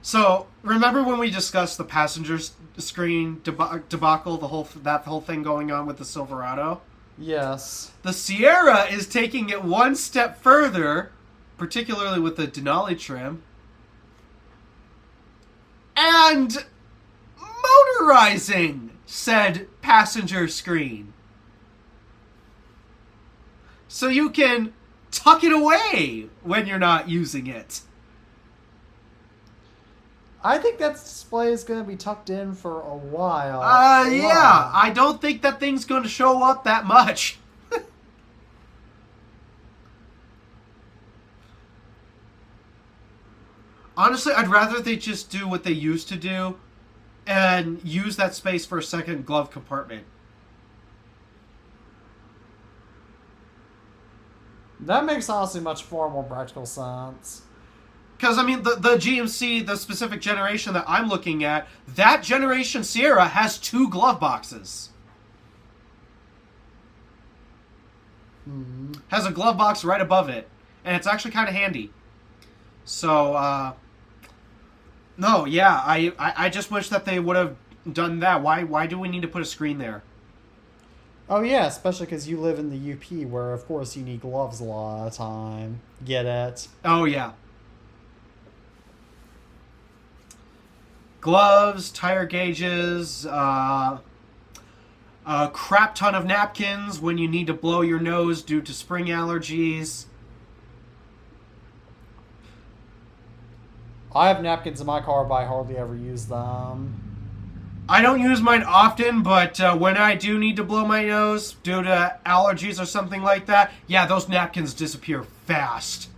So remember when we discussed the passenger screen debacle, the whole thing going on with the Silverado? Yes. The Sierra is taking it one step further, particularly with the Denali trim, and motorizing said passenger screen. So you can tuck it away when you're not using it. I think that display is going to be tucked in for a while. Yeah. I don't think that thing's going to show up that much. Honestly, I'd rather they just do what they used to do and use that space for a second glove compartment. That makes honestly much far more practical sense. Because, I mean, the GMC, the specific generation that I'm looking at, that generation Sierra has 2 glove boxes. Mm-hmm. Has a glove box right above it. And it's actually kind of handy. So, no, yeah, I just wish that they would have done that. Why do we need to put a screen there? Oh yeah, especially because you live in the UP where, of course, you need gloves a lot of the time. Get it? Oh, yeah. Gloves, tire gauges, a crap ton of napkins when you need to blow your nose due to spring allergies. I have napkins in my car, but I hardly ever use them. I don't use mine often, but when I do need to blow my nose due to allergies or something like that, yeah, those napkins disappear fast.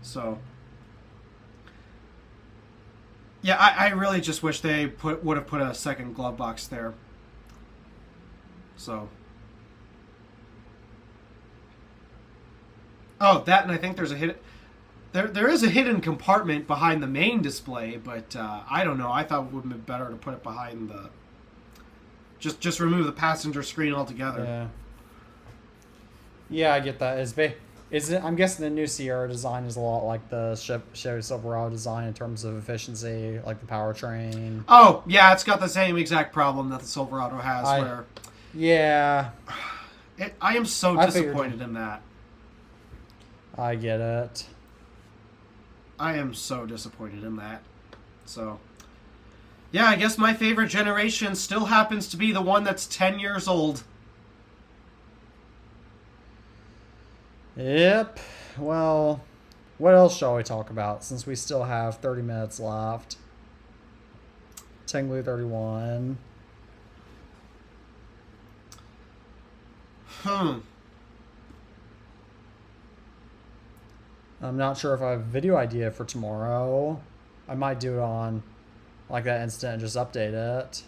So, yeah, I really just wish they would have put a second glove box there. So, oh, that, and I think there's a hidden... There is a hidden compartment behind the main display, but I don't know. I thought it would have been better to put it behind the... Just remove the passenger screen altogether. Yeah. Yeah, I get that. Is it? I'm guessing the new Sierra design is a lot like the Chevy Silverado design in terms of efficiency, like the powertrain. Oh, yeah, it's got the same exact problem that the Silverado has. Yeah. I am so disappointed in that. I get it. I am so disappointed in that. So, yeah, I guess my favorite generation still happens to be the one that's 10 years old. Yep. Well, what else shall we talk about since we still have 30 minutes left? Technically 31. I'm not sure if I have a video idea for tomorrow. I might do it on like that instant and just update it.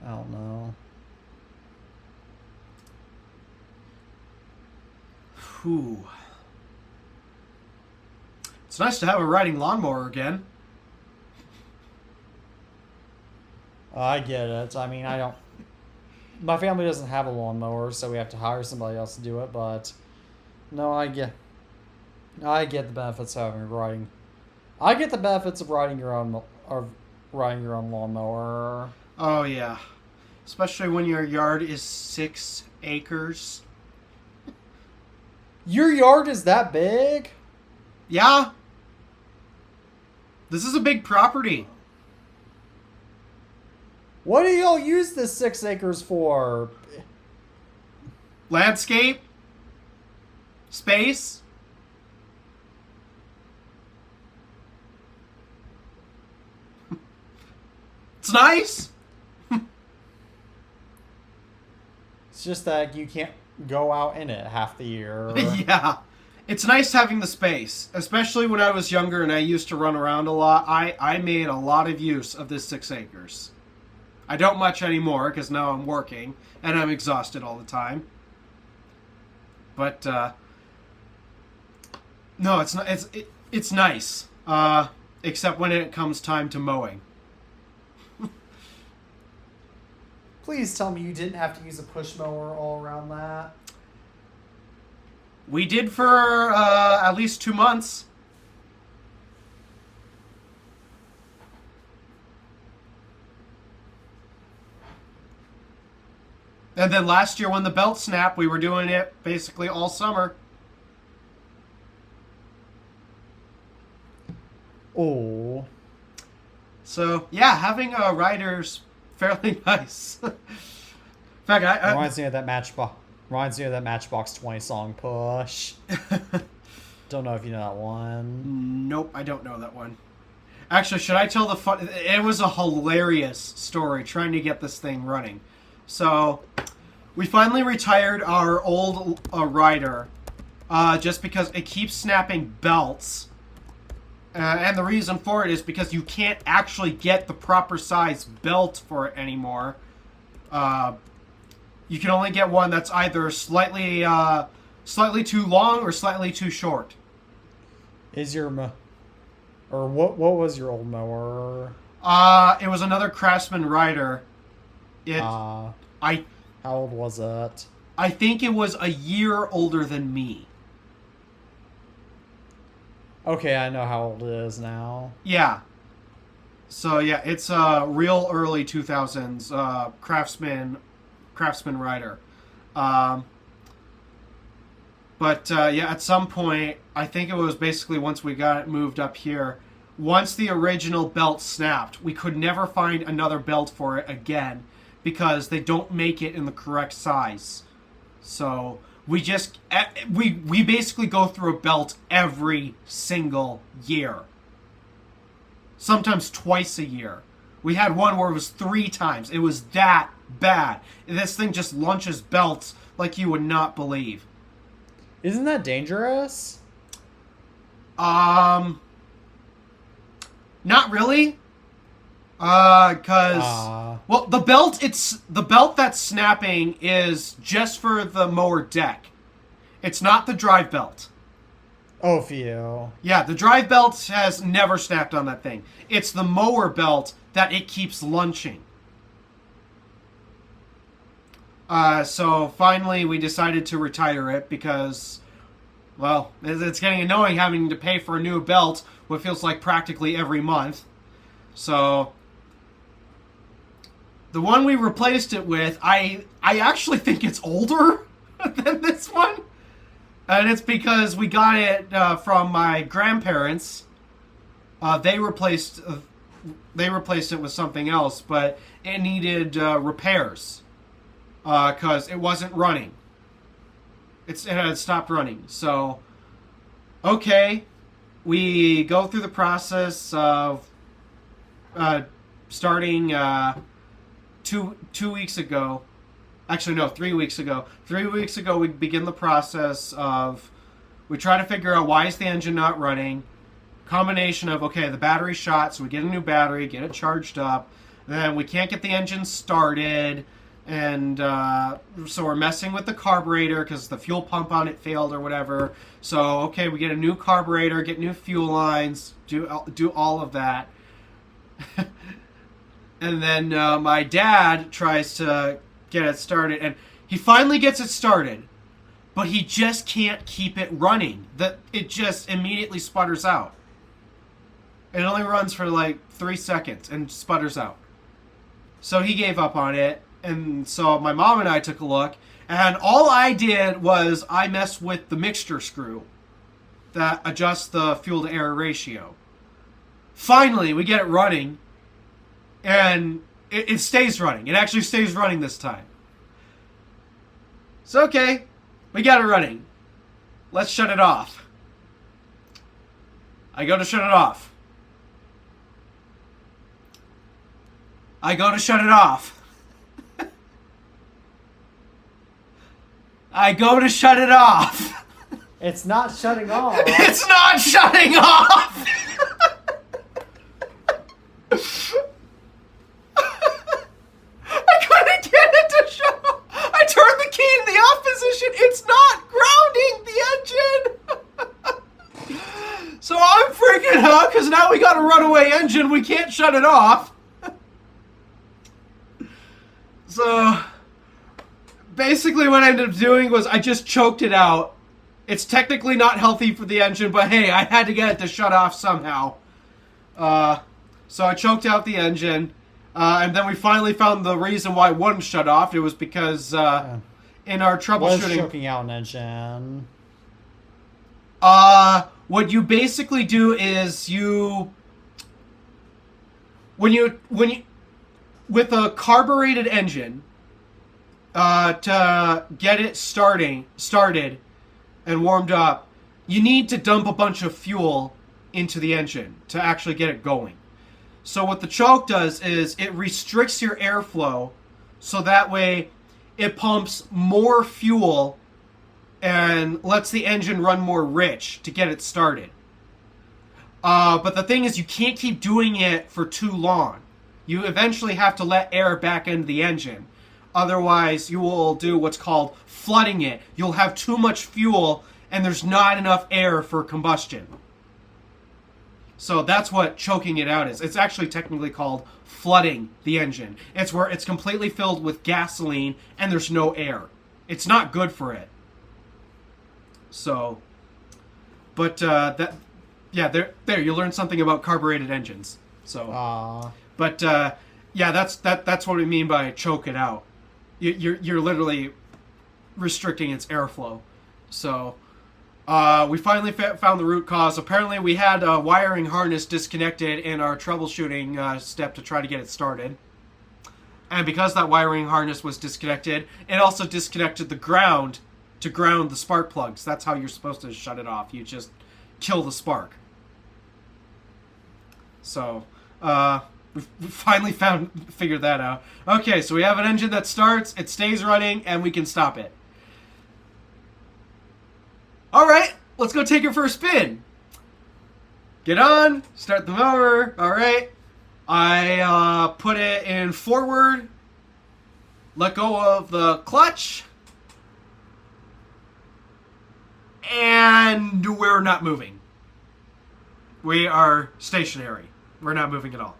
I don't know. Whew. It's nice to have a riding lawnmower again. I get it. I mean, I don't... My family doesn't have a lawnmower, so we have to hire somebody else to do it, but... No, I get the benefits of having riding... I get the benefits of riding your own lawnmower. Oh, yeah. Especially when your yard is 6 acres. Your yard is that big? Yeah. This is a big property. What do y'all use this 6 acres for? Landscape. Space. It's nice. It's just that you can't go out in it half the year. Yeah. It's nice having the space, especially when I was younger and I used to run around a lot. I made a lot of use of this 6 acres. I don't much anymore because now I'm working and I'm exhausted all the time. But no, it's not. It's nice, except when it comes time to mowing. Please tell me you didn't have to use a push mower all around that. We did for at least 2 months. And then last year when the belt snapped, we were doing it basically all summer. Oh. So, yeah, having a rider's fairly nice. In fact, Reminds me of that Matchbox 20 song, Push. Don't know if you know that one. Nope, I don't know that one. Actually, should I tell the fun... It was a hilarious story trying to get this thing running. So, we finally retired our old rider just because it keeps snapping belts. And the reason for it is because you can't actually get the proper size belt for it anymore. You can only get one that's either slightly too long or slightly too short. Is your... Or what was your old mower? It was another Craftsman rider. How old was it? I think it was a year older than me. Okay, I know how old it is now. Yeah. So yeah, it's a real early 2000s Craftsman rider. But yeah, at some point, I think it was basically once we got it moved up here, once the original belt snapped, we could never find another belt for it again because they don't make it in the correct size. So we just we basically go through a belt every single year. Sometimes twice a year. We had one where it was 3 times. It was that bad. This thing just launches belts like you would not believe. Isn't that dangerous? Not really. Well, the belt that's snapping is just for the mower deck. It's not the drive belt. Oh, for you. Yeah, the drive belt has never snapped on that thing. It's the mower belt that it keeps lunching. So finally we decided to retire it because, well, it's getting annoying having to pay for a new belt, what feels like practically every month. So the one we replaced it with, I actually think it's older than this one. And it's because we got it from my grandparents. They replaced it with something else, but it needed repairs because it wasn't running. It had stopped running. So, okay, we go through the process of starting 2 weeks ago. Actually, no, 3 weeks ago. 3 weeks ago, we begin the process of, we try to figure out why is the engine not running. Combination of, okay, the battery's shot, so we get a new battery, get it charged up. Then we can't get the engine started, and so we're messing with the carburetor because the fuel pump on it failed or whatever. So, okay, we get a new carburetor, get new fuel lines, do all of that. And then my dad tries to get it started, and he finally gets it started, but he just can't keep it running. It just immediately sputters out. It only runs for like 3 seconds and sputters out. So he gave up on it, and so my mom and I took a look, and all I did was I messed with the mixture screw that adjusts the fuel to air ratio. Finally, we get it running, and it stays running. It actually stays running this time. So, okay, we got it running. Let's shut it off. I go to shut it off. I go to shut it off. I go to shut it off. It's not shutting off. It's not shutting off. It's not grounding the engine. So I'm freaking out because now we got a runaway engine. We can't shut it off. So basically what I ended up doing was I just choked it out. It's technically not healthy for the engine, but hey, I had to get it to shut off somehow. So I choked out the engine. And then we finally found the reason why it wouldn't shut off. It was because in our troubleshooting, what is choking out an engine? What you basically do is when you with a carbureted engine, to get it started and warmed up, you need to dump a bunch of fuel into the engine to actually get it going. So what the choke does is it restricts your airflow, so that way it pumps more fuel and lets the engine run more rich to get it started. But the thing is, you can't keep doing it for too long. You eventually have to let air back into the engine. Otherwise, you will do what's called flooding it. You'll have too much fuel and there's not enough air for combustion. So that's what choking it out is. It's actually technically called flooding the engine. It's where it's completely filled with gasoline and there's no air. It's not good for it. So, but there you learn something about carbureted engines. So, but yeah, that's what we mean by choke it out. You're literally restricting its airflow. So. We finally found the root cause. Apparently, we had a wiring harness disconnected in our troubleshooting step to try to get it started. And because that wiring harness was disconnected, it also disconnected the ground to ground the spark plugs. That's how you're supposed to shut it off. You just kill the spark. So, we finally figured that out. Okay, so we have an engine that starts, it stays running, and we can stop it. Alright, let's go take it for a spin. Get on, start the mower. Alright. I put it in forward. Let go of the clutch. And we're not moving. We are stationary. We're not moving at all.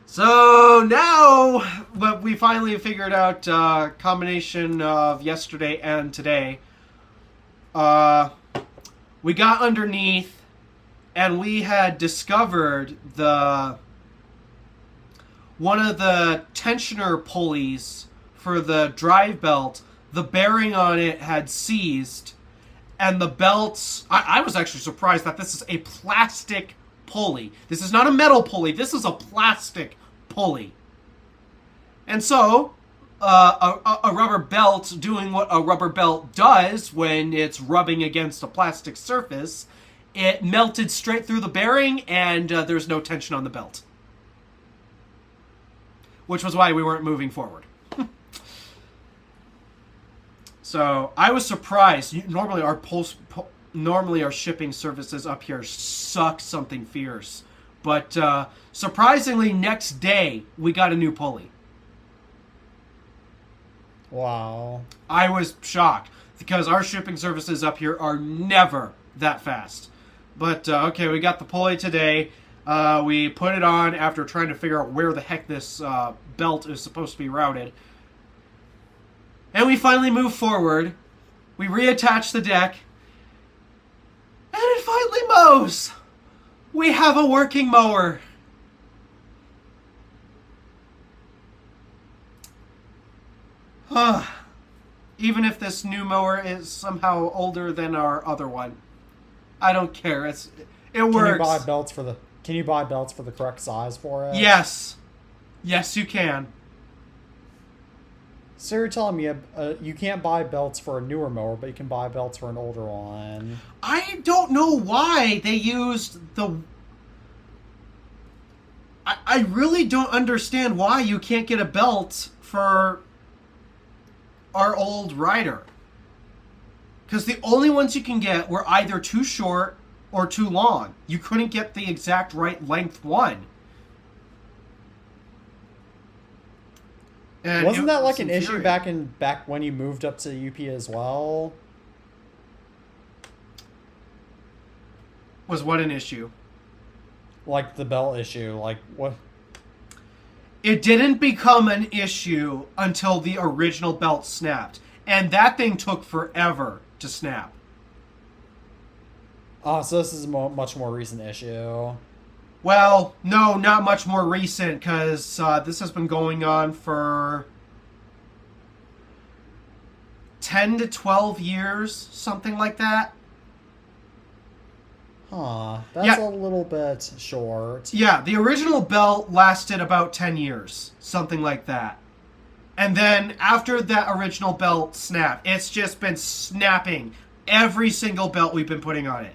So now, but we finally figured out a combination of yesterday and today. We got underneath, and we had discovered one of the tensioner pulleys for the drive belt. The bearing on it had seized, and the belts. I was actually surprised that this is a plastic pulley. This is not a metal pulley. This is a plastic pulley. And so, a rubber belt doing what a rubber belt does when it's rubbing against a plastic surface, it melted straight through the bearing, and there's no tension on the belt. Which was why we weren't moving forward. So, I was surprised. Normally our shipping services up here suck something fierce. But surprisingly, next day, we got a new pulley. Wow. I was shocked, because our shipping services up here are never that fast. But, okay, we got the pulley today. We put it on after trying to figure out where the heck this belt is supposed to be routed. And we finally move forward. We reattach the deck. And it finally mows. We have a working mower. Even if this new mower is somehow older than our other one, I don't care. It works. Can you buy belts for the correct size for it? Yes. Yes, you can. So you're telling me you can't buy belts for a newer mower, but you can buy belts for an older one. I don't know why they used the... I really don't understand why you can't get a belt for our old rider. Because the only ones you can get were either too short or too long. You couldn't get the exact right length one. And wasn't that like an issue back when you moved up to UP as well? Was what an issue? Like the belt issue, like what? It didn't become an issue until the original belt snapped. And that thing took forever to snap. Oh, so this is a much more recent issue. Well, no, not much more recent, because this has been going on for 10 to 12 years, something like that. Huh, that's a little bit short. Yeah, the original belt lasted about 10 years, something like that. And then after that original belt snapped, it's just been snapping every single belt we've been putting on it.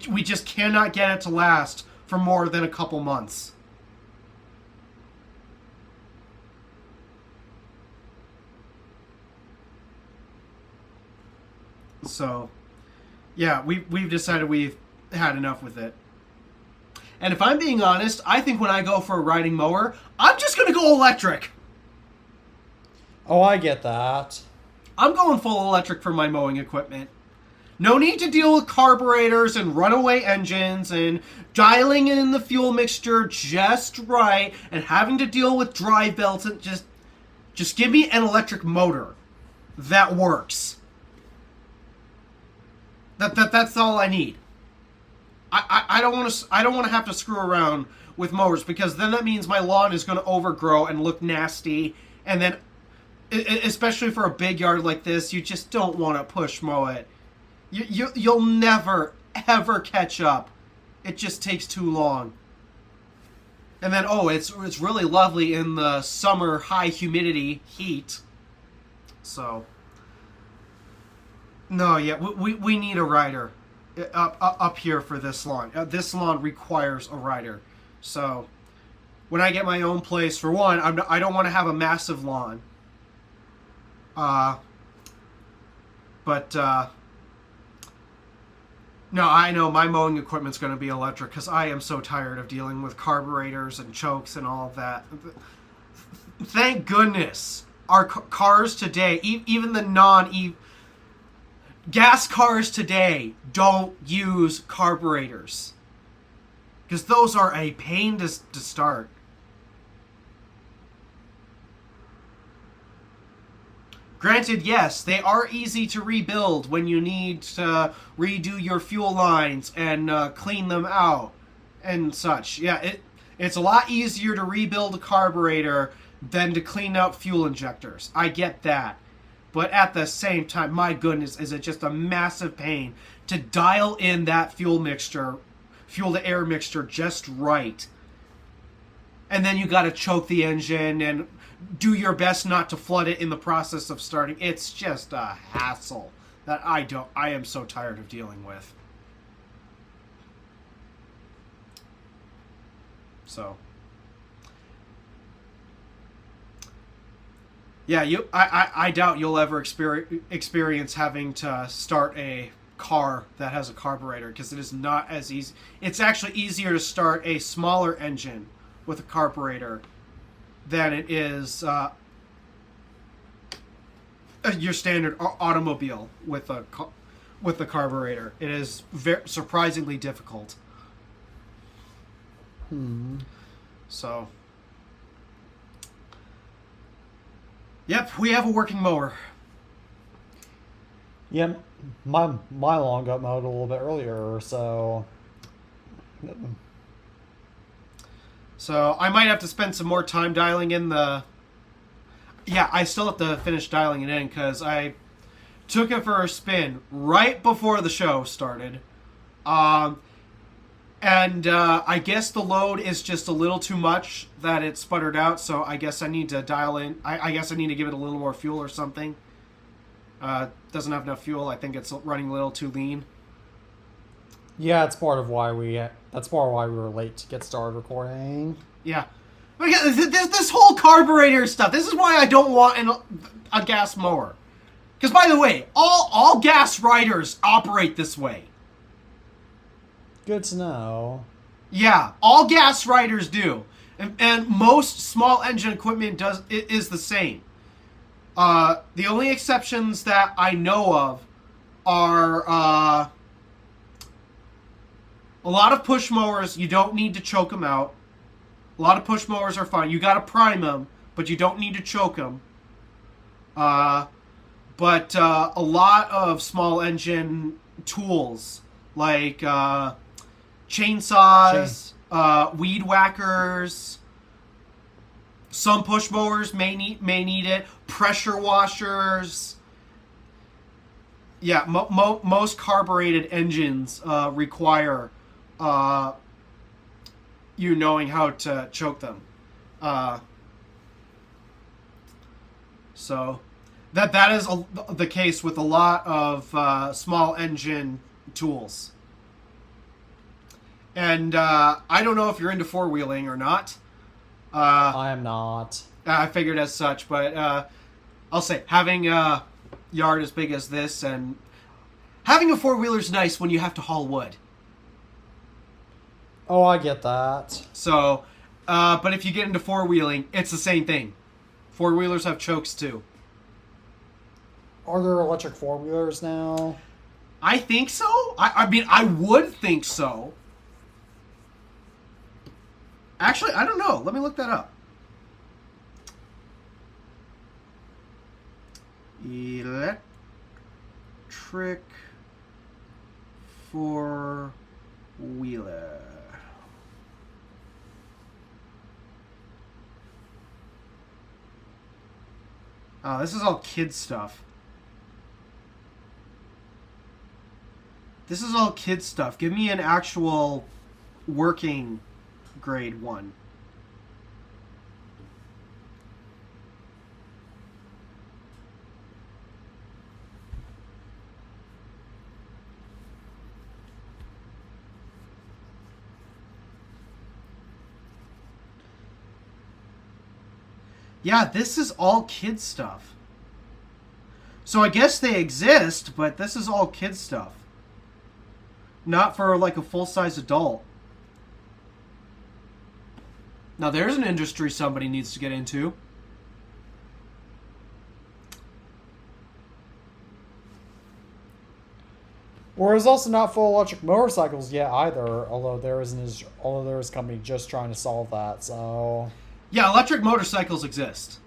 We just cannot get it to last for more than a couple months. So, yeah, we've decided we've had enough with it. And if I'm being honest, I think when I go for a riding mower, I'm just going to go electric. Oh, I get that. I'm going full electric for my mowing equipment. No need to deal with carburetors and runaway engines and dialing in the fuel mixture just right and having to deal with drive belts. And just give me an electric motor that works. That's all I need. I don't want to have to screw around with mowers, because then that means my lawn is going to overgrow and look nasty, and then especially for a big yard like this, you just don't want to push mow it. You'll never ever catch up. It just takes too long. And then it's really lovely in the summer high humidity heat. So no, yeah, we need a rider up here for this lawn. This lawn requires a rider. So when I get my own place, for one, I don't want to have a massive lawn. No, I know my mowing equipment's going to be electric, because I am so tired of dealing with carburetors and chokes and all of that. Thank goodness our cars today, even the gas cars today, don't use carburetors. Because those are a pain to start. Granted, yes, they are easy to rebuild when you need to redo your fuel lines and clean them out and such. Yeah, it's a lot easier to rebuild a carburetor than to clean out fuel injectors. I get that. But at the same time, my goodness, is it just a massive pain to dial in that fuel to air mixture just right. And then you got to choke the engine and do your best not to flood it in the process of starting. It's just a hassle that I am so tired of dealing with. So, yeah, I doubt you'll ever experience having to start a car that has a carburetor, because it is not as easy. It's actually easier to start a smaller engine with a carburetor than it is your standard automobile with a carburetor. It is surprisingly difficult. So, yep, we have a working mower. Yeah, my lawn got mowed a little bit earlier, so. So I might have to spend some more time dialing in the. Yeah, I still have to finish dialing it in because I took it for a spin right before the show started. And I guess the load is just a little too much that it sputtered out, so I guess I need to dial in. I guess I need to give it a little more fuel or something. Doesn't have enough fuel. I think it's running a little too lean. Yeah, that's part of why we were late to get started recording. Yeah. This whole carburetor stuff, this is why I don't want a gas mower. Because, by the way, all gas riders operate this way. Good to know. Yeah, all gas riders do. And most small engine equipment is the same. The only exceptions that I know of are a lot of push mowers. You don't need to choke them out. A lot of push mowers are fine. You got to prime them, but you don't need to choke them. But a lot of small engine tools like chainsaws, weed whackers. Some push mowers may need it. Pressure washers. Yeah, most carbureted engines require you knowing how to choke them. So that is the case with a lot of small engine tools. And I don't know if you're into four-wheeling or not. I am not. I figured as such, but I'll say having a yard as big as this and having a four-wheeler is nice when you have to haul wood. Oh, I get that. So, but if you get into four-wheeling, it's the same thing. Four-wheelers have chokes too. Are there electric four-wheelers now? I think so. I mean, I would think so. Actually, I don't know. Let me look that up. Electric four-wheeler. Oh, this is all kid stuff. This is all kid stuff. Give me an actual working grade one. Yeah, this is all kid stuff. So I guess they exist, but this is all kid stuff. Not for like a full-size adult. Now there's an industry somebody needs to get into. Or is also not full electric motorcycles yet either, although there is a company just trying to solve that. So Yeah, electric motorcycles exist.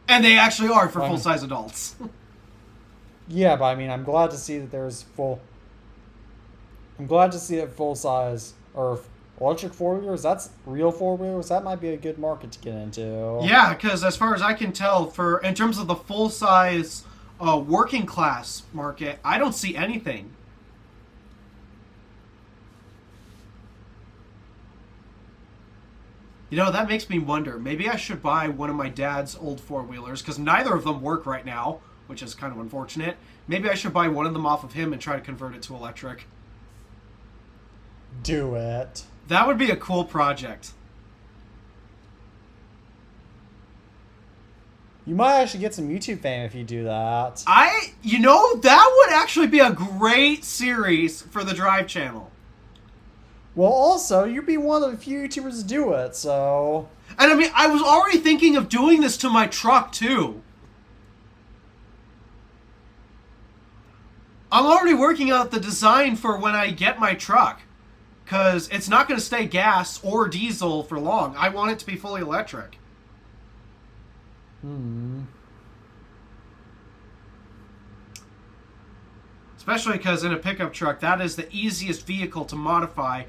And they actually are for Fine. full-size adults. yeah, but I mean, I'm glad to see that there's full. I'm glad to see that full size or electric four wheelers. That's real four wheelers. That might be a good market to get into. Yeah, because as far as I can tell, in terms of the full-size working class market, I don't see anything. You know, that makes me wonder. Maybe I should buy one of my dad's old four-wheelers, because neither of them work right now, which is kind of unfortunate. Maybe I should buy one of them off of him and try to convert it to electric. Do it. That would be a cool project. You might actually get some YouTube fame if you do that. You know, that would actually be a great series for the Drive channel. Well, also, you'd be one of the few YouTubers to do it, so... And I mean, I was already thinking of doing this to my truck, too. I'm already working out the design for when I get my truck. Because it's not going to stay gas or diesel for long. I want it to be fully electric. Especially because in a pickup truck, that is the easiest vehicle to modify.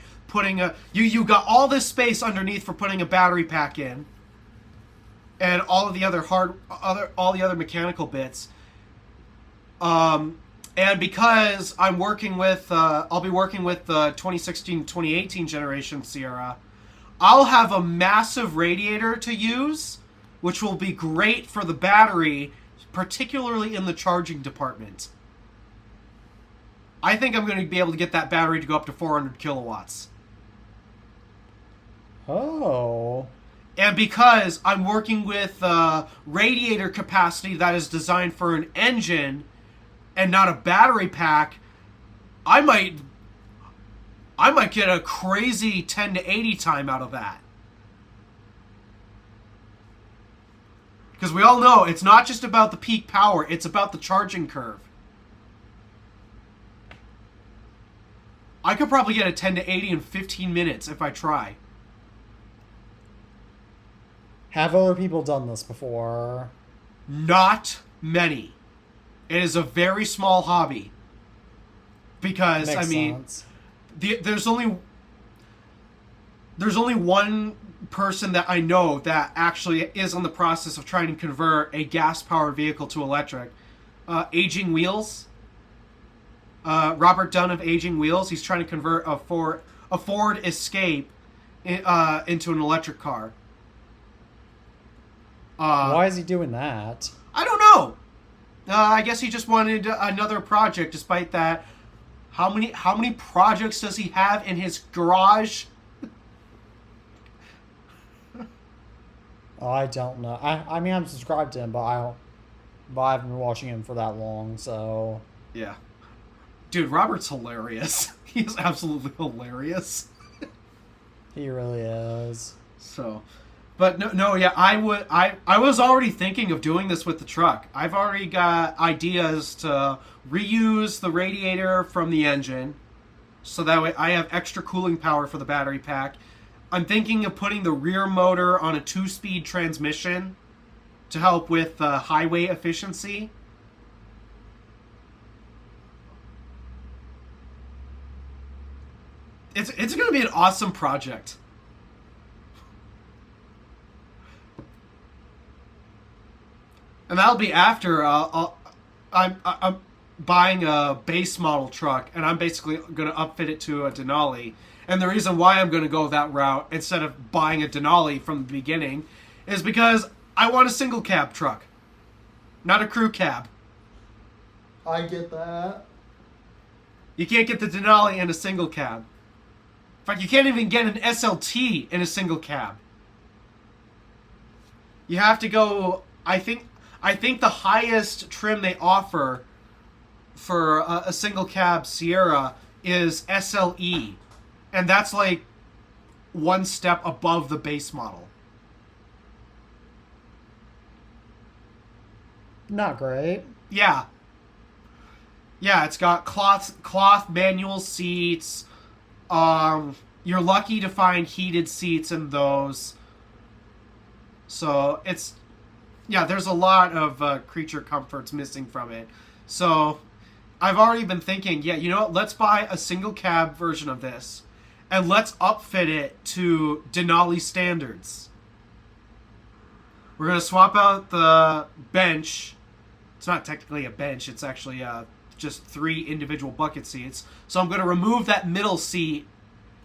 You got all this space underneath for putting a battery pack in, and all of the other mechanical bits. And because I'm working with, I'll be working with the 2016-2018 generation Sierra, I'll have a massive radiator to use, which will be great for the battery, particularly in the charging department. I think I'm going to be able to get that battery to go up to 400 kilowatts. Oh. And because I'm working with radiator capacity that is designed for an engine and not a battery pack, I might get a crazy 10 to 80 time out of that. Because we all know it's not just about the peak power, it's about the charging curve. I could probably get a 10 to 80 in 15 minutes if I try. Have other people done this before? Not many. It is a very small hobby. Because, Makes I mean, sense. there's only one person that I know that actually is in the process of trying to convert a gas-powered vehicle to electric. Aging Wheels. Robert Dunn of Aging Wheels. He's trying to convert a Ford Escape into an electric car. Why is he doing that? I don't know. I guess he just wanted another project. Despite that, how many projects does he have in his garage? I don't know. I mean, I'm subscribed to him, but I haven't been watching him for that long, so... Yeah. Dude, Robert's hilarious. He's absolutely hilarious. He really is. So, but yeah, I was already thinking of doing this with the truck. I've already got ideas to reuse the radiator from the engine, so that way I have extra cooling power for the battery pack. I'm thinking of putting the rear motor on a 2-speed transmission to help with highway efficiency. It's going to be an awesome project. And that'll be after I'm buying a base model truck, and I'm basically going to upfit it to a Denali. And the reason why I'm going to go that route instead of buying a Denali from the beginning is because I want a single cab truck, not a crew cab. I get that. You can't get the Denali in a single cab. In fact, you can't even get an SLT in a single cab. You have to go, I think the highest trim they offer for a single cab Sierra is SLE. And that's like one step above the base model. Not great. Yeah. Yeah, it's got cloth manual seats. You're lucky to find heated seats in those. So it's, yeah, there's a lot of creature comforts missing from it. So I've already been thinking, yeah, you know what? Let's buy a single cab version of this, and let's upfit it to Denali standards. We're gonna swap out the bench. It's not technically a bench. It's actually just 3 individual bucket seats. So I'm gonna remove that middle seat,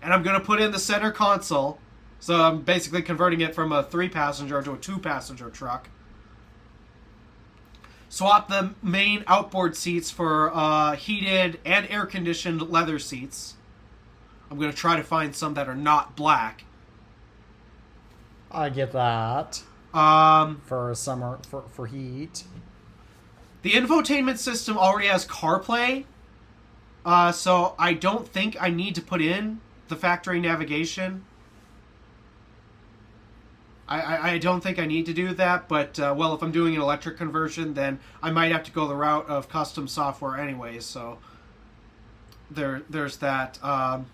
and I'm gonna put in the center console. So I'm basically converting it from a 3-passenger to a 2-passenger truck. Swap the main outboard seats for heated and air-conditioned leather seats. I'm going to try to find some that are not black. I get that. For summer, for heat. The infotainment system already has CarPlay, so I don't think I need to put in the factory navigation. I don't think I need to do that, but, well, if I'm doing an electric conversion, then I might have to go the route of custom software anyways, so there's that. But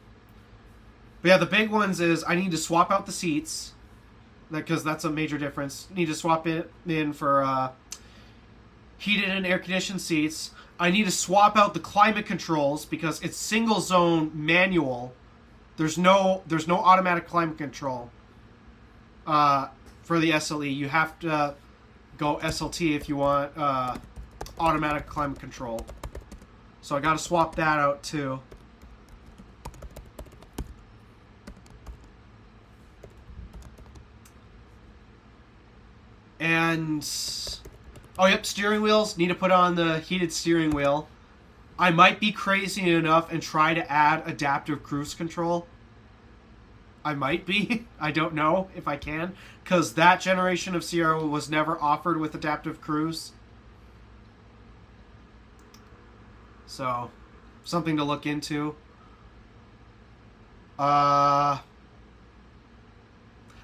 yeah, the big ones is I need to swap out the seats, because that's a major difference. Need to swap it in for heated and air-conditioned seats. I need to swap out the climate controls, because it's single-zone manual. There's no automatic climate control. For the SLE, you have to go SLT if you want automatic climate control. So I got to swap that out too. And oh yep, steering wheels. Need to put on the heated steering wheel. I might be crazy enough and try to add adaptive cruise control. I might be. I don't know if I can, because that generation of Sierra was never offered with adaptive cruise. So, something to look into. The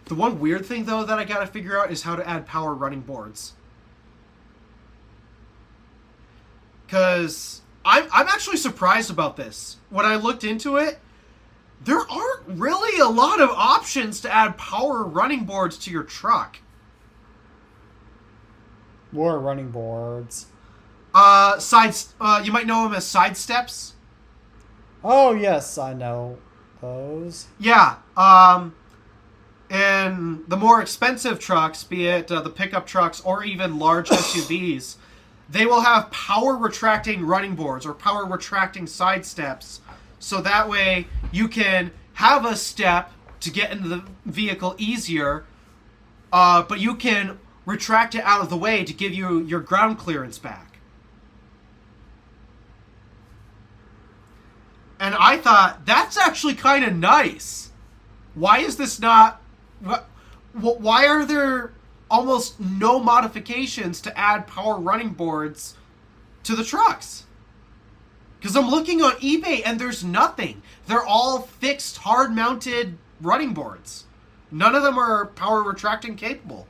one weird thing, though, that I gotta figure out is how to add power running boards. Because I'm actually surprised about this. When I looked into it, there aren't really a lot of options to add power running boards to your truck. What are running boards? You might know them as side steps. Oh, yes, I know those. Yeah, and the more expensive trucks, be it the pickup trucks or even large SUVs, they will have power retracting running boards or power retracting side steps. So that way you can have a step to get into the vehicle easier, but you can retract it out of the way to give you your ground clearance back. And I thought, that's actually kind of nice. Why is this not... Why are there almost no modifications to add power running boards to the trucks? Because I'm looking on eBay and there's nothing. They're all fixed, hard-mounted running boards. None of them are power retracting capable.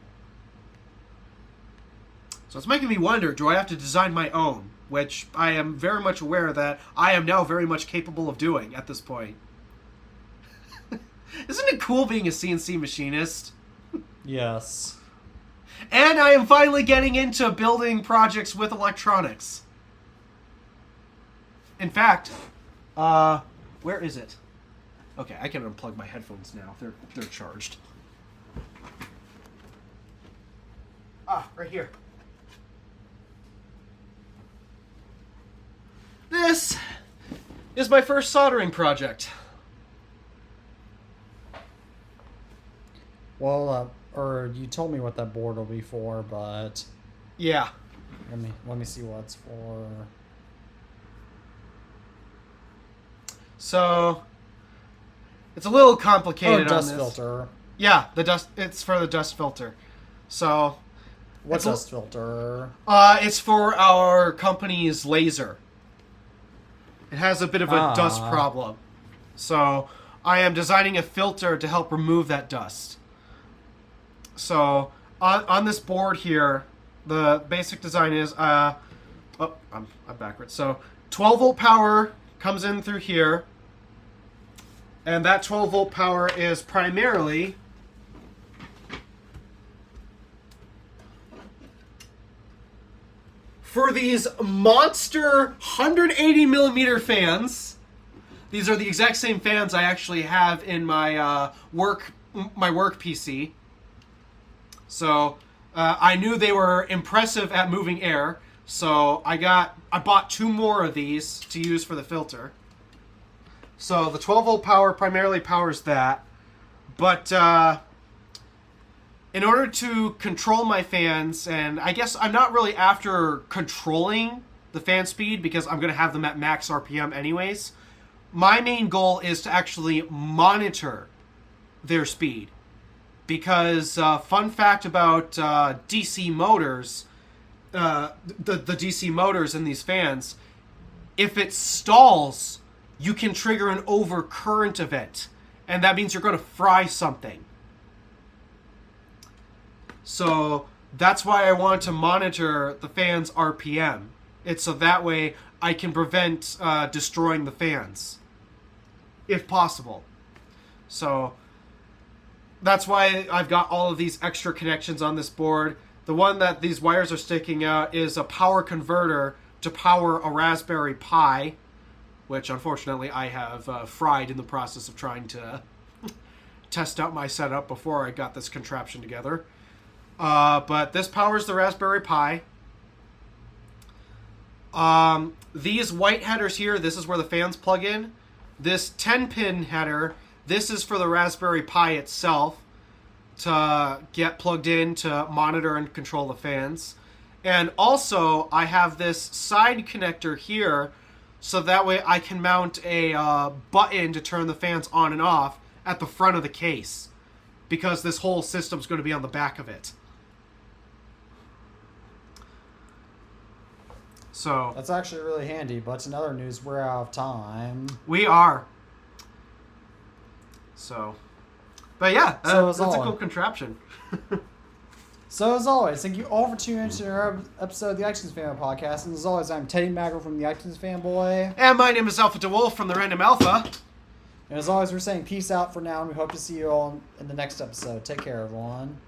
So it's making me wonder, do I have to design my own? Which I am very much aware that I am now very much capable of doing at this point. Isn't it cool being a CNC machinist? Yes. And I am finally getting into building projects with electronics. In fact, where is it? Okay, I can unplug my headphones now. They're charged. Ah, right here. This is my first soldering project. Well, or you told me what that board will be for, but Yeah. let me see what it's for. So it's a little complicated. Dust on this. filter. Yeah, the dust. It's for the dust filter. So What dust filter? It's for our company's laser. It has a bit of a dust problem. So I am designing a filter to help remove that dust. So on this board here, the basic design is I'm backwards. So 12-volt power comes in through here. And that 12-volt power is primarily for these monster 180 millimeter fans. These are the exact same fans I actually have in my work PC. So I knew they were impressive at moving air, so I bought 2 more of these to use for the filter. So the 12-volt power primarily powers that, but in order to control my fans, and I guess I'm not really after controlling the fan speed because I'm going to have them at max RPM anyways. My main goal is to actually monitor their speed. Because, fun fact about DC motors, the DC motors in these fans, if it stalls, you can trigger an overcurrent event. And that means you're going to fry something. So that's why I want to monitor the fan's RPM. It's so that way I can prevent destroying the fans, if possible. So that's why I've got all of these extra connections on this board. The one that these wires are sticking out is a power converter to power a Raspberry Pi, which unfortunately I have fried in the process of trying to test out my setup before I got this contraption together. But this powers the Raspberry Pi. These white headers here, this is where the fans plug in. This 10-pin header, this is for the Raspberry Pi itself to get plugged in to monitor and control the fans. And also, I have this side connector here, so that way I can mount a button to turn the fans on and off at the front of the case, because this whole system's going to be on the back of it. So That's actually really handy, but in other news, we're out of time. we are. So, but yeah, So that's as a always- cool contraption. So as always, thank you all for tuning into our episode of the iTunes Fanboy Podcast. And as always, I'm Teddy Magro from the iTunes Fanboy. And my name is Alpha DeWolf from the Random Alpha. And as always, we're saying peace out for now, and we hope to see you all in the next episode. Take care, everyone.